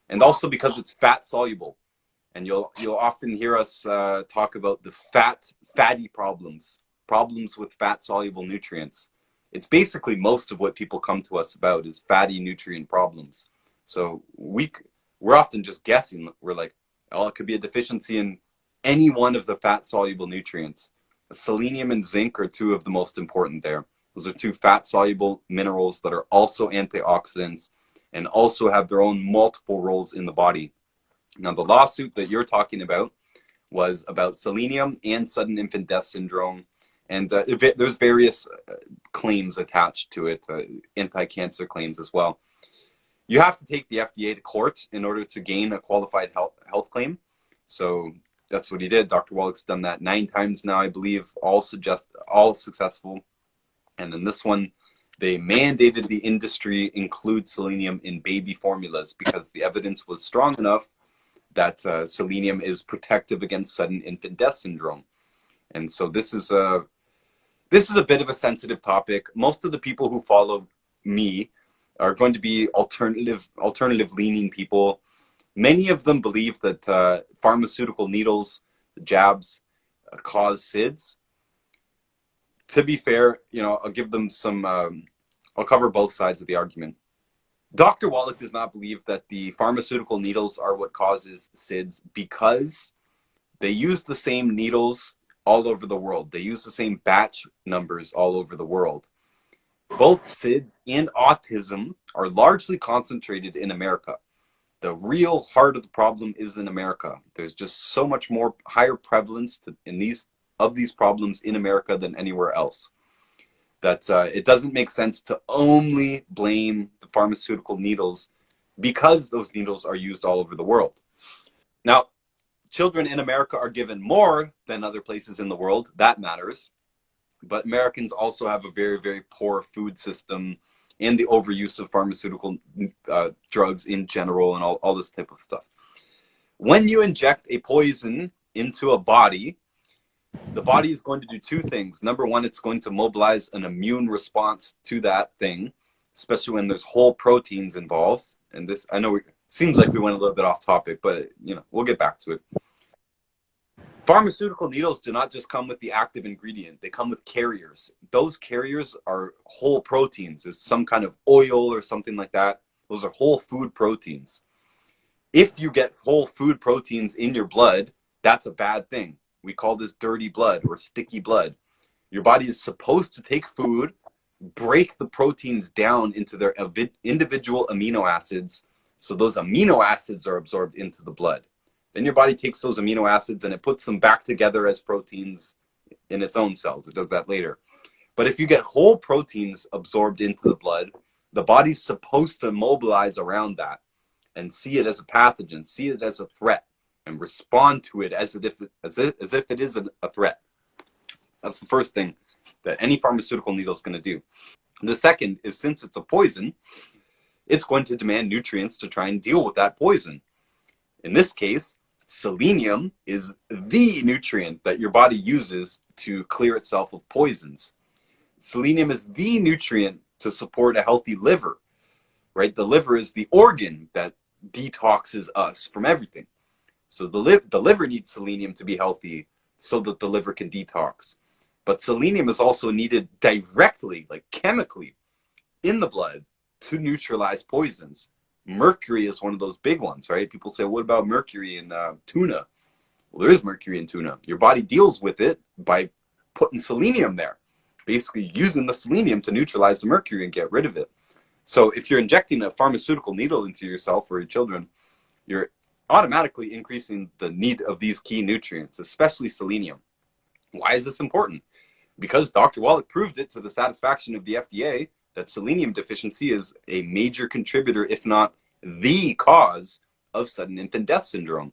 and also because it's fat soluble. And you'll often hear us talk about the fatty problems with fat soluble nutrients. It's basically most of what people come to us about is fatty nutrient problems. So we're often just guessing. We're like, oh, it could be a deficiency in any one of the fat soluble nutrients. Selenium and zinc are two of the most important there. Those are two fat soluble minerals that are also antioxidants and also have their own multiple roles in the body. Now, the lawsuit that you're talking about was about selenium and sudden infant death syndrome. And there's various claims attached to it, anti-cancer claims as well. You have to take the FDA to court in order to gain a qualified health claim. So that's what he did. Dr. Wallach's done that 9 times now, I believe, all successful. And in this one, they mandated the industry include selenium in baby formulas because the evidence was strong enough that selenium is protective against sudden infant death syndrome. And so this is a bit of a sensitive topic. Most of the people who follow me are going to be alternative leaning people. Many of them believe that pharmaceutical needles, jabs, cause SIDS. To be fair, you know, I'll give them some, I'll cover both sides of the argument. Dr. Wallach does not believe that the pharmaceutical needles are what causes SIDS because they use the same needles all over the world. They use the same batch numbers all over the world. Both SIDS and autism are largely concentrated in America. The real heart of the problem is in America. There's just so much more higher prevalence of these problems in America than anywhere else, that it doesn't make sense to only blame the pharmaceutical needles because those needles are used all over the world. Now, children in America are given more than other places in the world. That matters. But Americans also have a very, very poor food system and the overuse of pharmaceutical drugs in general and all this type of stuff. When you inject a poison into a body, the body is going to do two things. Number one, it's going to mobilize an immune response to that thing, especially when there's whole proteins involved. And this, I know it seems like we went a little bit off topic, but we'll get back to it. Pharmaceutical needles do not just come with the active ingredient. They come with carriers. Those carriers are whole proteins. It's some kind of oil or something like that. Those are whole food proteins. If you get whole food proteins in your blood, that's a bad thing. We call this dirty blood or sticky blood. Your body is supposed to take food, break the proteins down into their individual amino acids, so those amino acids are absorbed into the blood. Then your body takes those amino acids and it puts them back together as proteins in its own cells. It does that later. But if you get whole proteins absorbed into the blood, the body's supposed to mobilize around that and see it as a pathogen, see it as a threat, and respond to it as if it is a threat. That's the first thing that any pharmaceutical needle is going to do. The second is, since it's a poison, it's going to demand nutrients to try and deal with that poison. In this case, selenium is the nutrient that your body uses to clear itself of poisons. Selenium is the nutrient to support a healthy liver, right? The liver is the organ that detoxes us from everything. So the liver needs selenium to be healthy so that the liver can detox. But selenium is also needed directly, like chemically, in the blood to neutralize poisons. Mercury is one of those big ones, right? People say, what about mercury in tuna? Well, there is mercury in tuna. Your body deals with it by putting selenium there, basically using the selenium to neutralize the mercury and get rid of it. So if you're injecting a pharmaceutical needle into yourself or your children, you're automatically increasing the need of these key nutrients, especially selenium. Why is this important? Because Dr. Wallach proved it to the satisfaction of the FDA that selenium deficiency is a major contributor, if not the cause, of sudden infant death syndrome.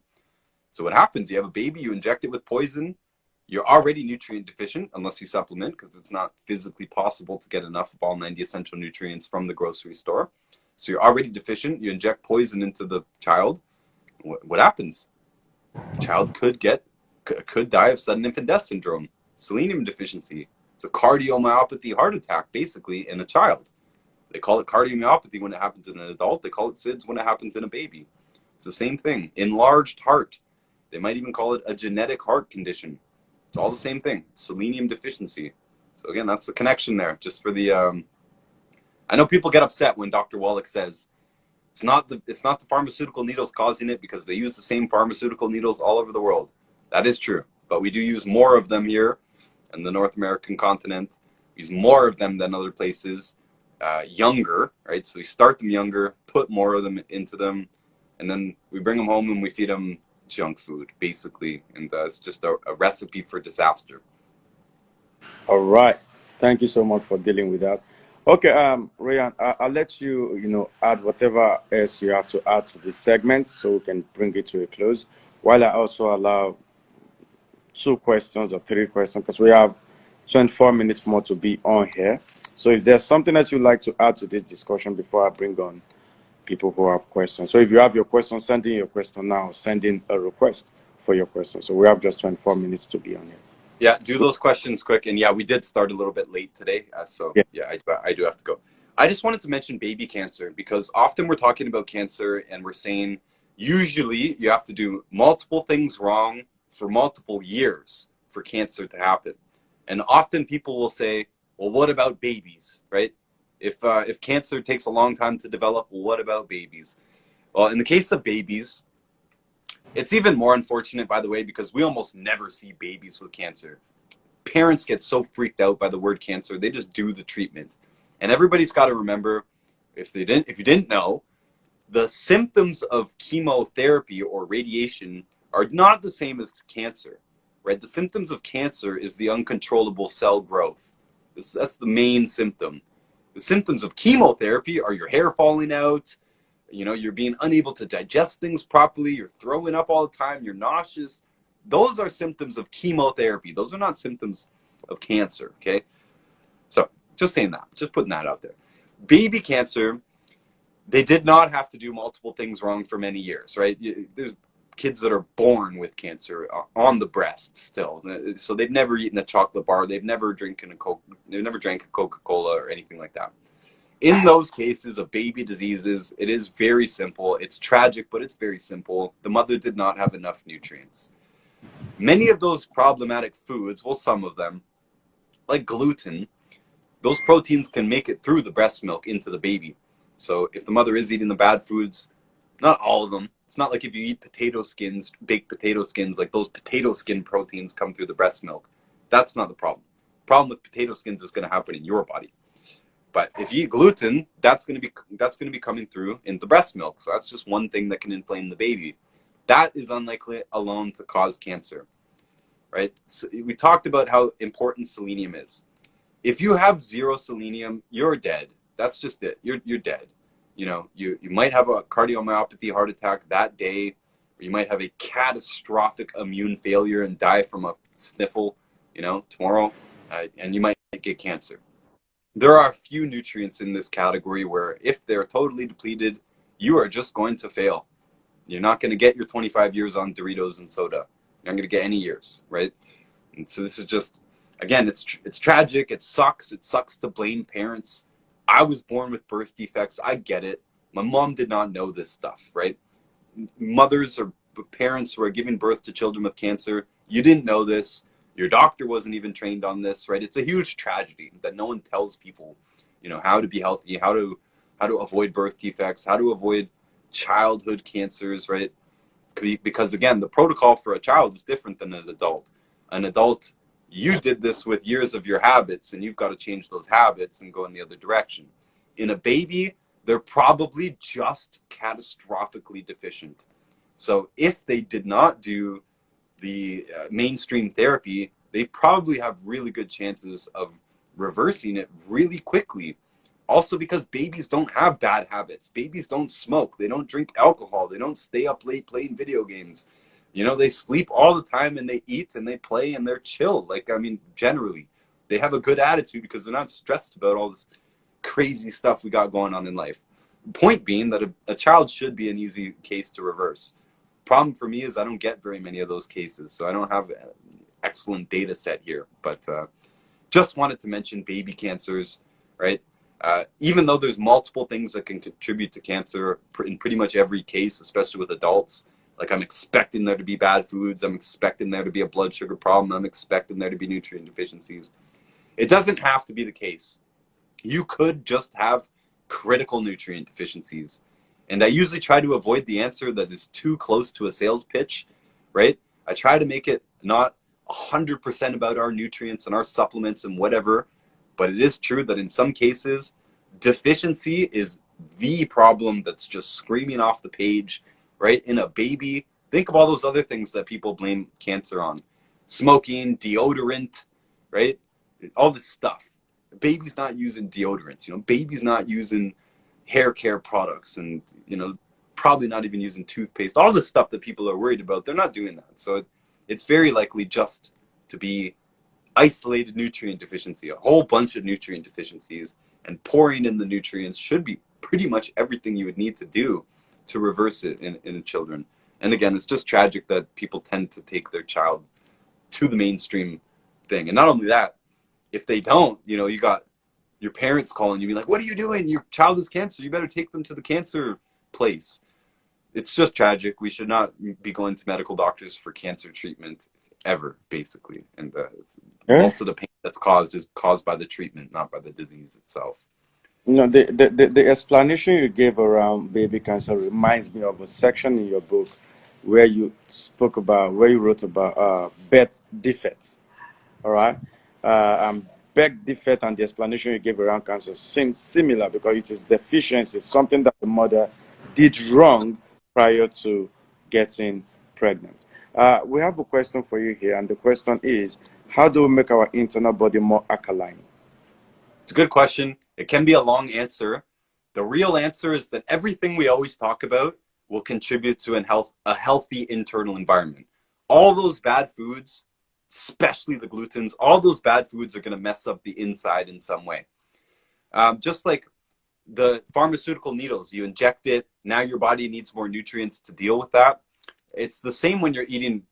So what happens, you have a baby, you inject it with poison, you're already nutrient deficient unless you supplement, because it's not physically possible to get enough of all 90 essential nutrients from the grocery store. So you're already deficient, you inject poison into the child. What happens? The child could die of sudden infant death syndrome, selenium deficiency. It's a cardiomyopathy heart attack, basically, in a child. They call it cardiomyopathy when it happens in an adult. They call it SIDS when it happens in a baby. It's the same thing. Enlarged heart. They might even call it a genetic heart condition. It's all the same thing. Selenium deficiency. So again, that's the connection there. Just for the, I know people get upset when Dr. Wallach says it's not the pharmaceutical needles causing it because they use the same pharmaceutical needles all over the world. That is true, but we do use more of them here in the North American continent. We use more of them than other places. Younger, right? So we start them younger, put more of them into them, and then we bring them home and we feed them junk food, basically. And it's just a recipe for disaster. All right. Thank you so much for dealing with that. Okay, Ryan, I'll let you, add whatever else you have to add to this segment so we can bring it to a close, while I also allow 2 questions or 3 questions, because we have 24 minutes more to be on here. So if there's something that you'd like to add to this discussion before I bring on people who have questions. So if you have your question, send in your question now, send in a request for your question. So we have just 24 minutes to be on here. Yeah, do those questions quick. And yeah, we did start a little bit late today. So yeah, I do have to go. I just wanted to mention baby cancer, because often we're talking about cancer and we're saying usually you have to do multiple things wrong for multiple years for cancer to happen. And often people will say, well, what about babies, right? If cancer takes a long time to develop, well, what about babies? Well, in the case of babies, it's even more unfortunate, by the way, because we almost never see babies with cancer. Parents get so freaked out by the word cancer, they just do the treatment. And everybody's got to remember, if you didn't know, the symptoms of chemotherapy or radiation are not the same as cancer, right? The symptoms of cancer is the uncontrollable cell growth. That's the main symptom. The symptoms of chemotherapy are your hair falling out, you're being unable to digest things properly, you're throwing up all the time, you're nauseous. Those are symptoms of chemotherapy. Those are not symptoms of cancer, okay? So just saying that, just putting that out there. Baby cancer, they did not have to do multiple things wrong for many years, right? There's kids that are born with cancer on the breast still, so they've never eaten a chocolate bar, they've never drank a Coca-Cola or anything like that. In those cases of baby diseases, it is very simple. It's tragic, but it's very simple. The mother did not have enough nutrients. Many of those problematic foods, well, some of them, like gluten, those proteins can make it through the breast milk into the baby. So if the mother is eating the bad foods, not all of them. It's not like if you eat potato skins, baked potato skins, like those potato skin proteins come through the breast milk. That's not the problem. The problem with potato skins is going to happen in your body. But if you eat gluten, that's going to be coming through in the breast milk. So that's just one thing that can inflame the baby. That is unlikely alone to cause cancer, right? So we talked about how important selenium is. If you have zero selenium, you're dead. That's just it. You're dead. You know, you might have a cardiomyopathy heart attack that day, or you might have a catastrophic immune failure and die from a sniffle, you know, tomorrow, and you might get cancer. There are a few nutrients in this category where if they're totally depleted, you are just going to fail. You're not going to get your 25 years on Doritos and soda. You're not going to get any years, right? And so this is just, again, it's tragic. It sucks. It sucks to blame parents. I was born with birth defects. I get it. My mom did not know this stuff, right? Mothers or parents who are giving birth to children with cancer, you didn't know this. Your doctor wasn't even trained on this, right? It's a huge tragedy that no one tells people, you know, how to be healthy, how to avoid birth defects, how to avoid childhood cancers, right? Because again, the protocol for a child is different than an adult. An adult, you did this with years of your habits, and you've got to change those habits and go in the other direction. In a baby, they're probably just catastrophically deficient. So if they did not do the mainstream therapy, they probably have really good chances of reversing it really quickly. Also because babies don't have bad habits. Babies don't smoke. They don't drink alcohol. They don't stay up late playing video games. You know, they sleep all the time and they eat and they play and they're chill. Like, I mean, generally, they have a good attitude because they're not stressed about all this crazy stuff we got going on in life. Point being that a child should be an easy case to reverse. Problem for me is I don't get very many of those cases, so I don't have an excellent data set here. But just wanted to mention baby cancers, right? Even though there's multiple things that can contribute to cancer in pretty much every case, especially with adults, like I'm expecting there to be bad foods, I'm expecting there to be a blood sugar problem, I'm expecting there to be nutrient deficiencies. It doesn't have to be the case. You could just have critical nutrient deficiencies. And I usually try to avoid the answer that is too close to a sales pitch, right? I try to make it not 100% about our nutrients and our supplements and whatever, but it is true that in some cases, deficiency is the problem that's just screaming off the page, right? In a baby, think of all those other things that people blame cancer on. Smoking, deodorant, right? All this stuff. The baby's not using deodorants, you know, baby's not using hair care products and, you know, probably not even using toothpaste. All the stuff that people are worried about, they're not doing that. So it's very likely just to be isolated nutrient deficiency, a whole bunch of nutrient deficiencies, and pouring in the nutrients should be pretty much everything you would need to do to reverse it in children. And again, it's just tragic that people tend to take their child to the mainstream thing. And not only that, if they don't, you know, you got your parents calling you, be like, what are you doing? Your child has cancer. You better take them to the cancer place. It's just tragic. We should not be going to medical doctors for cancer treatment ever, basically. And most of the pain that's caused is caused by the treatment, not by the disease itself. You know, the explanation you gave around baby cancer reminds me of a section in your book where you wrote about birth defects. All right. Birth defect and the explanation you gave around cancer seems similar because it is deficiency, something that the mother did wrong prior to getting pregnant. We have a question for you here, and the question is, how do we make our internal body more alkaline? It's a good question. It can be a long answer. The real answer is that everything we always talk about will contribute to a healthy internal environment. All those bad foods, especially the glutens, all those bad foods are going to mess up the inside in some way. Just like the pharmaceutical needles, you inject it, now your body needs more nutrients to deal with that. It's the same when you're eating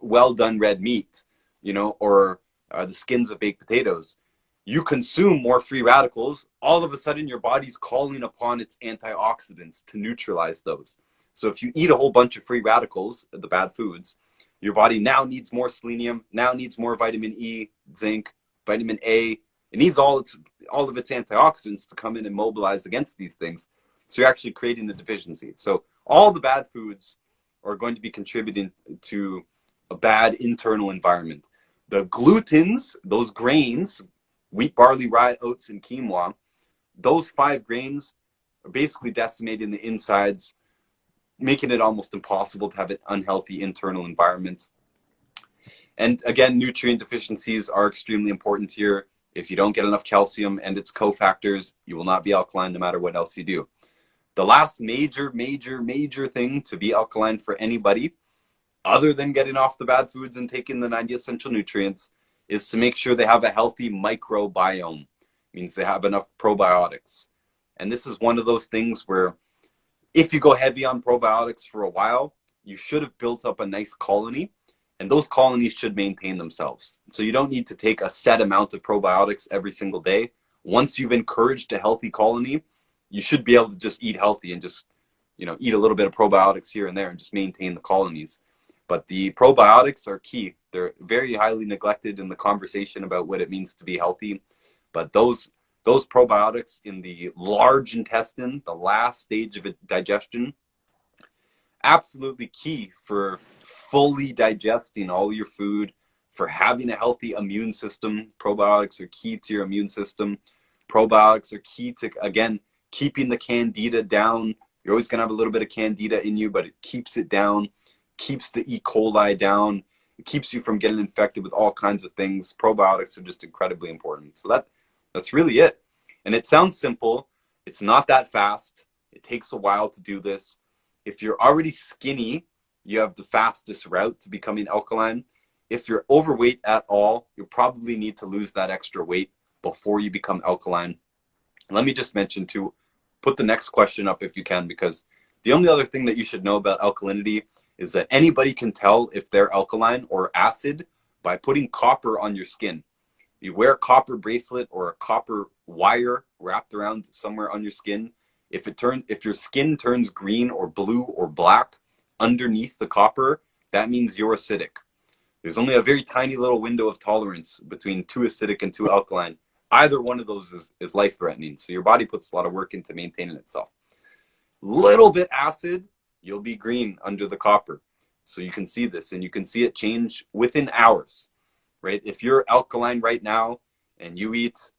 well done red meat, you know, or the skins of baked potatoes. You consume more free radicals, all of a sudden your body's calling upon its antioxidants to neutralize those. So if you eat a whole bunch of free radicals, the bad foods, your body now needs more selenium, now needs more vitamin E, zinc, vitamin A. It needs all of its antioxidants to come in and mobilize against these things. So you're actually creating a deficiency. So all the bad foods are going to be contributing to a bad internal environment. The glutens, those grains, wheat, barley, rye, oats, and quinoa, those 5 grains are basically decimating the insides, making it almost impossible to have an unhealthy internal environment. And again, nutrient deficiencies are extremely important here. If you don't get enough calcium and its cofactors, you will not be alkaline no matter what else you do. The last major thing to be alkaline for anybody, other than getting off the bad foods and taking the 90 essential nutrients, is to make sure they have a healthy microbiome. It means they have enough probiotics. And this is one of those things where if you go heavy on probiotics for a while, you should have built up a nice colony, and those colonies should maintain themselves. So you don't need to take a set amount of probiotics every single day. Once you've encouraged a healthy colony, you should be able to just eat healthy and just, you know, eat a little bit of probiotics here and there and just maintain the colonies. But the probiotics are key. They're very highly neglected in the conversation about what it means to be healthy. But those probiotics in the large intestine, the last stage of digestion, absolutely key for fully digesting all your food, for having a healthy immune system. Probiotics are key to your immune system. Probiotics are key to, again, keeping the candida down. You're always going to have a little bit of candida in you, but it keeps it down, keeps the E. coli down. It keeps you from getting infected with all kinds of things. Probiotics are just incredibly important. So that's really it. And it sounds simple. It's not that fast. It takes a while to do this. If you're already skinny, you have the fastest route to becoming alkaline. If you're overweight at all, you probably need to lose that extra weight before you become alkaline. And let me just mention too, put the next question up if you can, because the only other thing that you should know about alkalinity is that anybody can tell if they're alkaline or acid by putting copper on your skin. You wear a copper bracelet or a copper wire wrapped around somewhere on your skin. If your skin turns green or blue or black underneath the copper, that means you're acidic. There's only a very tiny little window of tolerance between too acidic and too alkaline. Either one of those is life-threatening. So your body puts a lot of work into maintaining itself. Little bit acid, you'll be green under the copper. So you can see this, and you can see it change within hours, right? If you're alkaline right now and you eat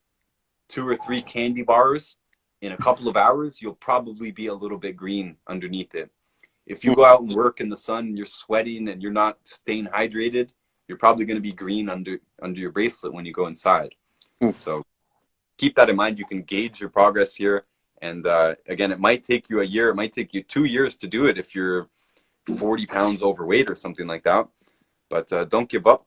2 or 3 candy bars, in a couple of hours, you'll probably be a little bit green underneath it. If you go out and work in the sun and you're sweating and you're not staying hydrated, you're probably going to be green under your bracelet when you go inside. So keep that in mind. You can gauge your progress here. And again, it might take you a year. It might take you 2 years to do it if you're 40 pounds overweight or something like that. But don't give up.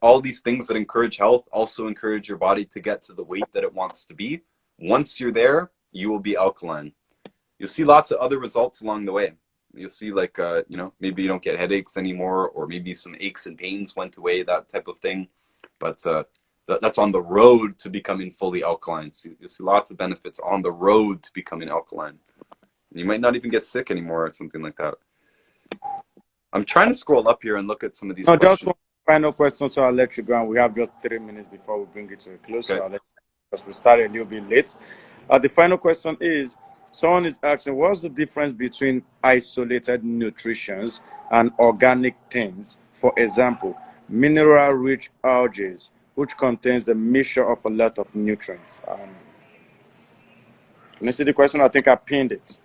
All these things that encourage health also encourage your body to get to the weight that it wants to be. Once you're there, you will be alkaline. You'll see lots of other results along the way. You'll see like, maybe you don't get headaches anymore, or maybe some aches and pains went away, that type of thing. But that's on the road to becoming fully alkaline. So you'll see lots of benefits on the road to becoming alkaline. You might not even get sick anymore or something like that. I'm trying to scroll up here and look at some of these questions. Just one final question, so I'll let you go. And we have just 3 minutes before we bring it to a close. Okay. So I'll let you, because we started a little bit late. The final question is, someone is asking, what's the difference between isolated nutritions and organic things? For example, mineral-rich algae, which contains a mixture of a lot of nutrients. Can you see the question? I think I pinned it.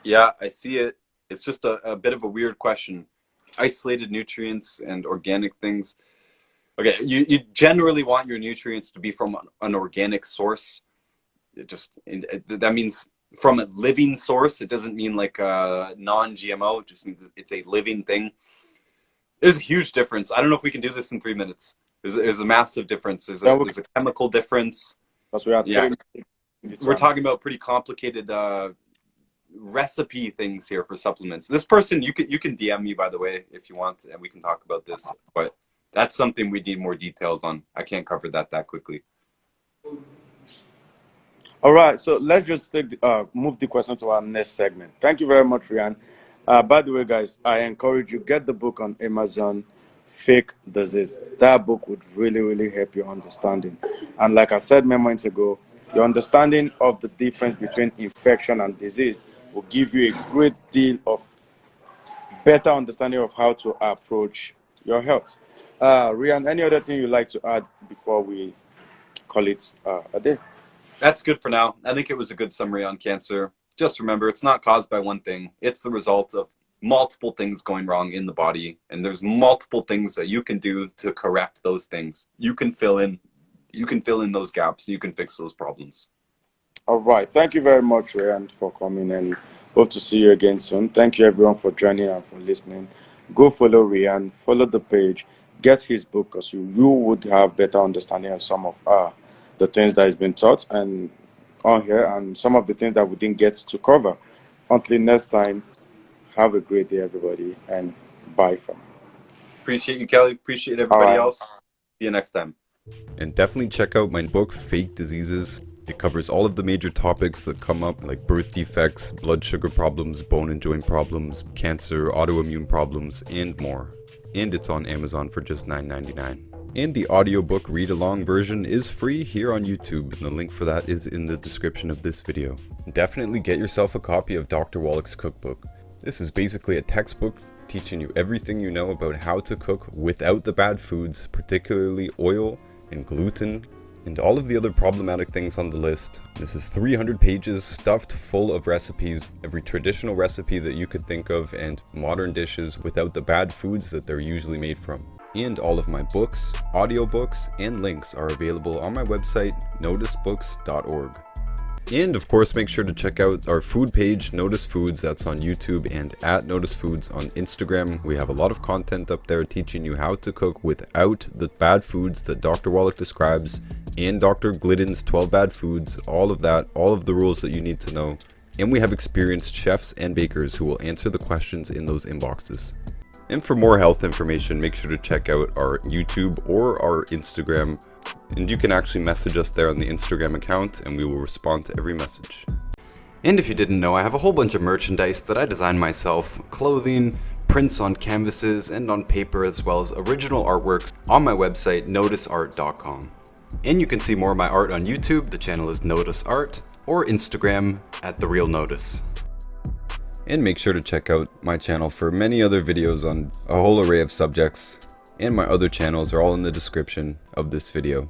Yeah, I see it. It's just a bit of a weird question. Isolated nutrients and organic things. Okay, you generally want your nutrients to be from an organic source. That means from a living source. It doesn't mean like non-GMO. It just means it's a living thing. There's a huge difference. I don't know if we can do this in 3 minutes. There's a massive difference. There's a chemical difference. Because we have 3 minutes. we're talking about pretty complicated recipe things here for supplements. This person, you can DM me, by the way, if you want, and we can talk about this. But that's something we need more details on. I can't cover that quickly. All right, so let's just move the question to our next segment. Thank you very much, Ryan. By the way, guys, I encourage you, get the book on Amazon, Fake Disease. That book would really help your understanding. And like I said moments ago, your understanding of the difference between infection and disease will give you a great deal of better understanding of how to approach your health. Ryan, any other thing you'd like to add before we call it a day? That's good for now. I think it was a good summary on cancer. Just remember, it's not caused by one thing. It's the result of multiple things going wrong in the body. And there's multiple things that you can do to correct those things. You can fill in those gaps. You can fix those problems. All right. Thank you very much, Ryan, for coming, and hope to see you again soon. Thank you, everyone, for joining and for listening. Go follow Ryan, follow the page, get his book, because you would have better understanding of some of the things that has been taught and on here, and some of the things that we didn't get to cover. Until next time, have a great day, everybody, and bye for now. Appreciate you, Kelly. Appreciate everybody else. See you next time. And definitely check out my book, Fake Diseases. It covers all of the major topics that come up, like birth defects, blood sugar problems, bone and joint problems, cancer, autoimmune problems, and more. And it's on Amazon for just $9.99. And the audiobook read-along version is free here on YouTube, and the link for that is in the description of this video. Definitely get yourself a copy of Dr. Wallach's cookbook. This is basically a textbook teaching you everything you know about how to cook without the bad foods, particularly oil and gluten, and all of the other problematic things on the list. This is 300 pages stuffed full of recipes, every traditional recipe that you could think of, and modern dishes without the bad foods that they're usually made from. And all of my books, audiobooks, and links are available on my website, noticebooks.org. And of course, make sure to check out our food page, Notice Foods, that's on YouTube, and at Notice Foods on Instagram. We have a lot of content up there teaching you how to cook without the bad foods that Dr. Wallach describes, and Dr. Glidden's 12 bad foods, all of that, all of the rules that you need to know. And we have experienced chefs and bakers who will answer the questions in those inboxes. And for more health information, make sure to check out our YouTube or our Instagram. And you can actually message us there on the Instagram account, and we will respond to every message. And if you didn't know, I have a whole bunch of merchandise that I designed myself, clothing, prints on canvases and on paper, as well as original artworks on my website, noticeart.com. And you can see more of my art on YouTube. The channel is Notice Art, or Instagram at The Real Notice. And make sure to check out my channel for many other videos on a whole array of subjects, and my other channels are all in the description of this video.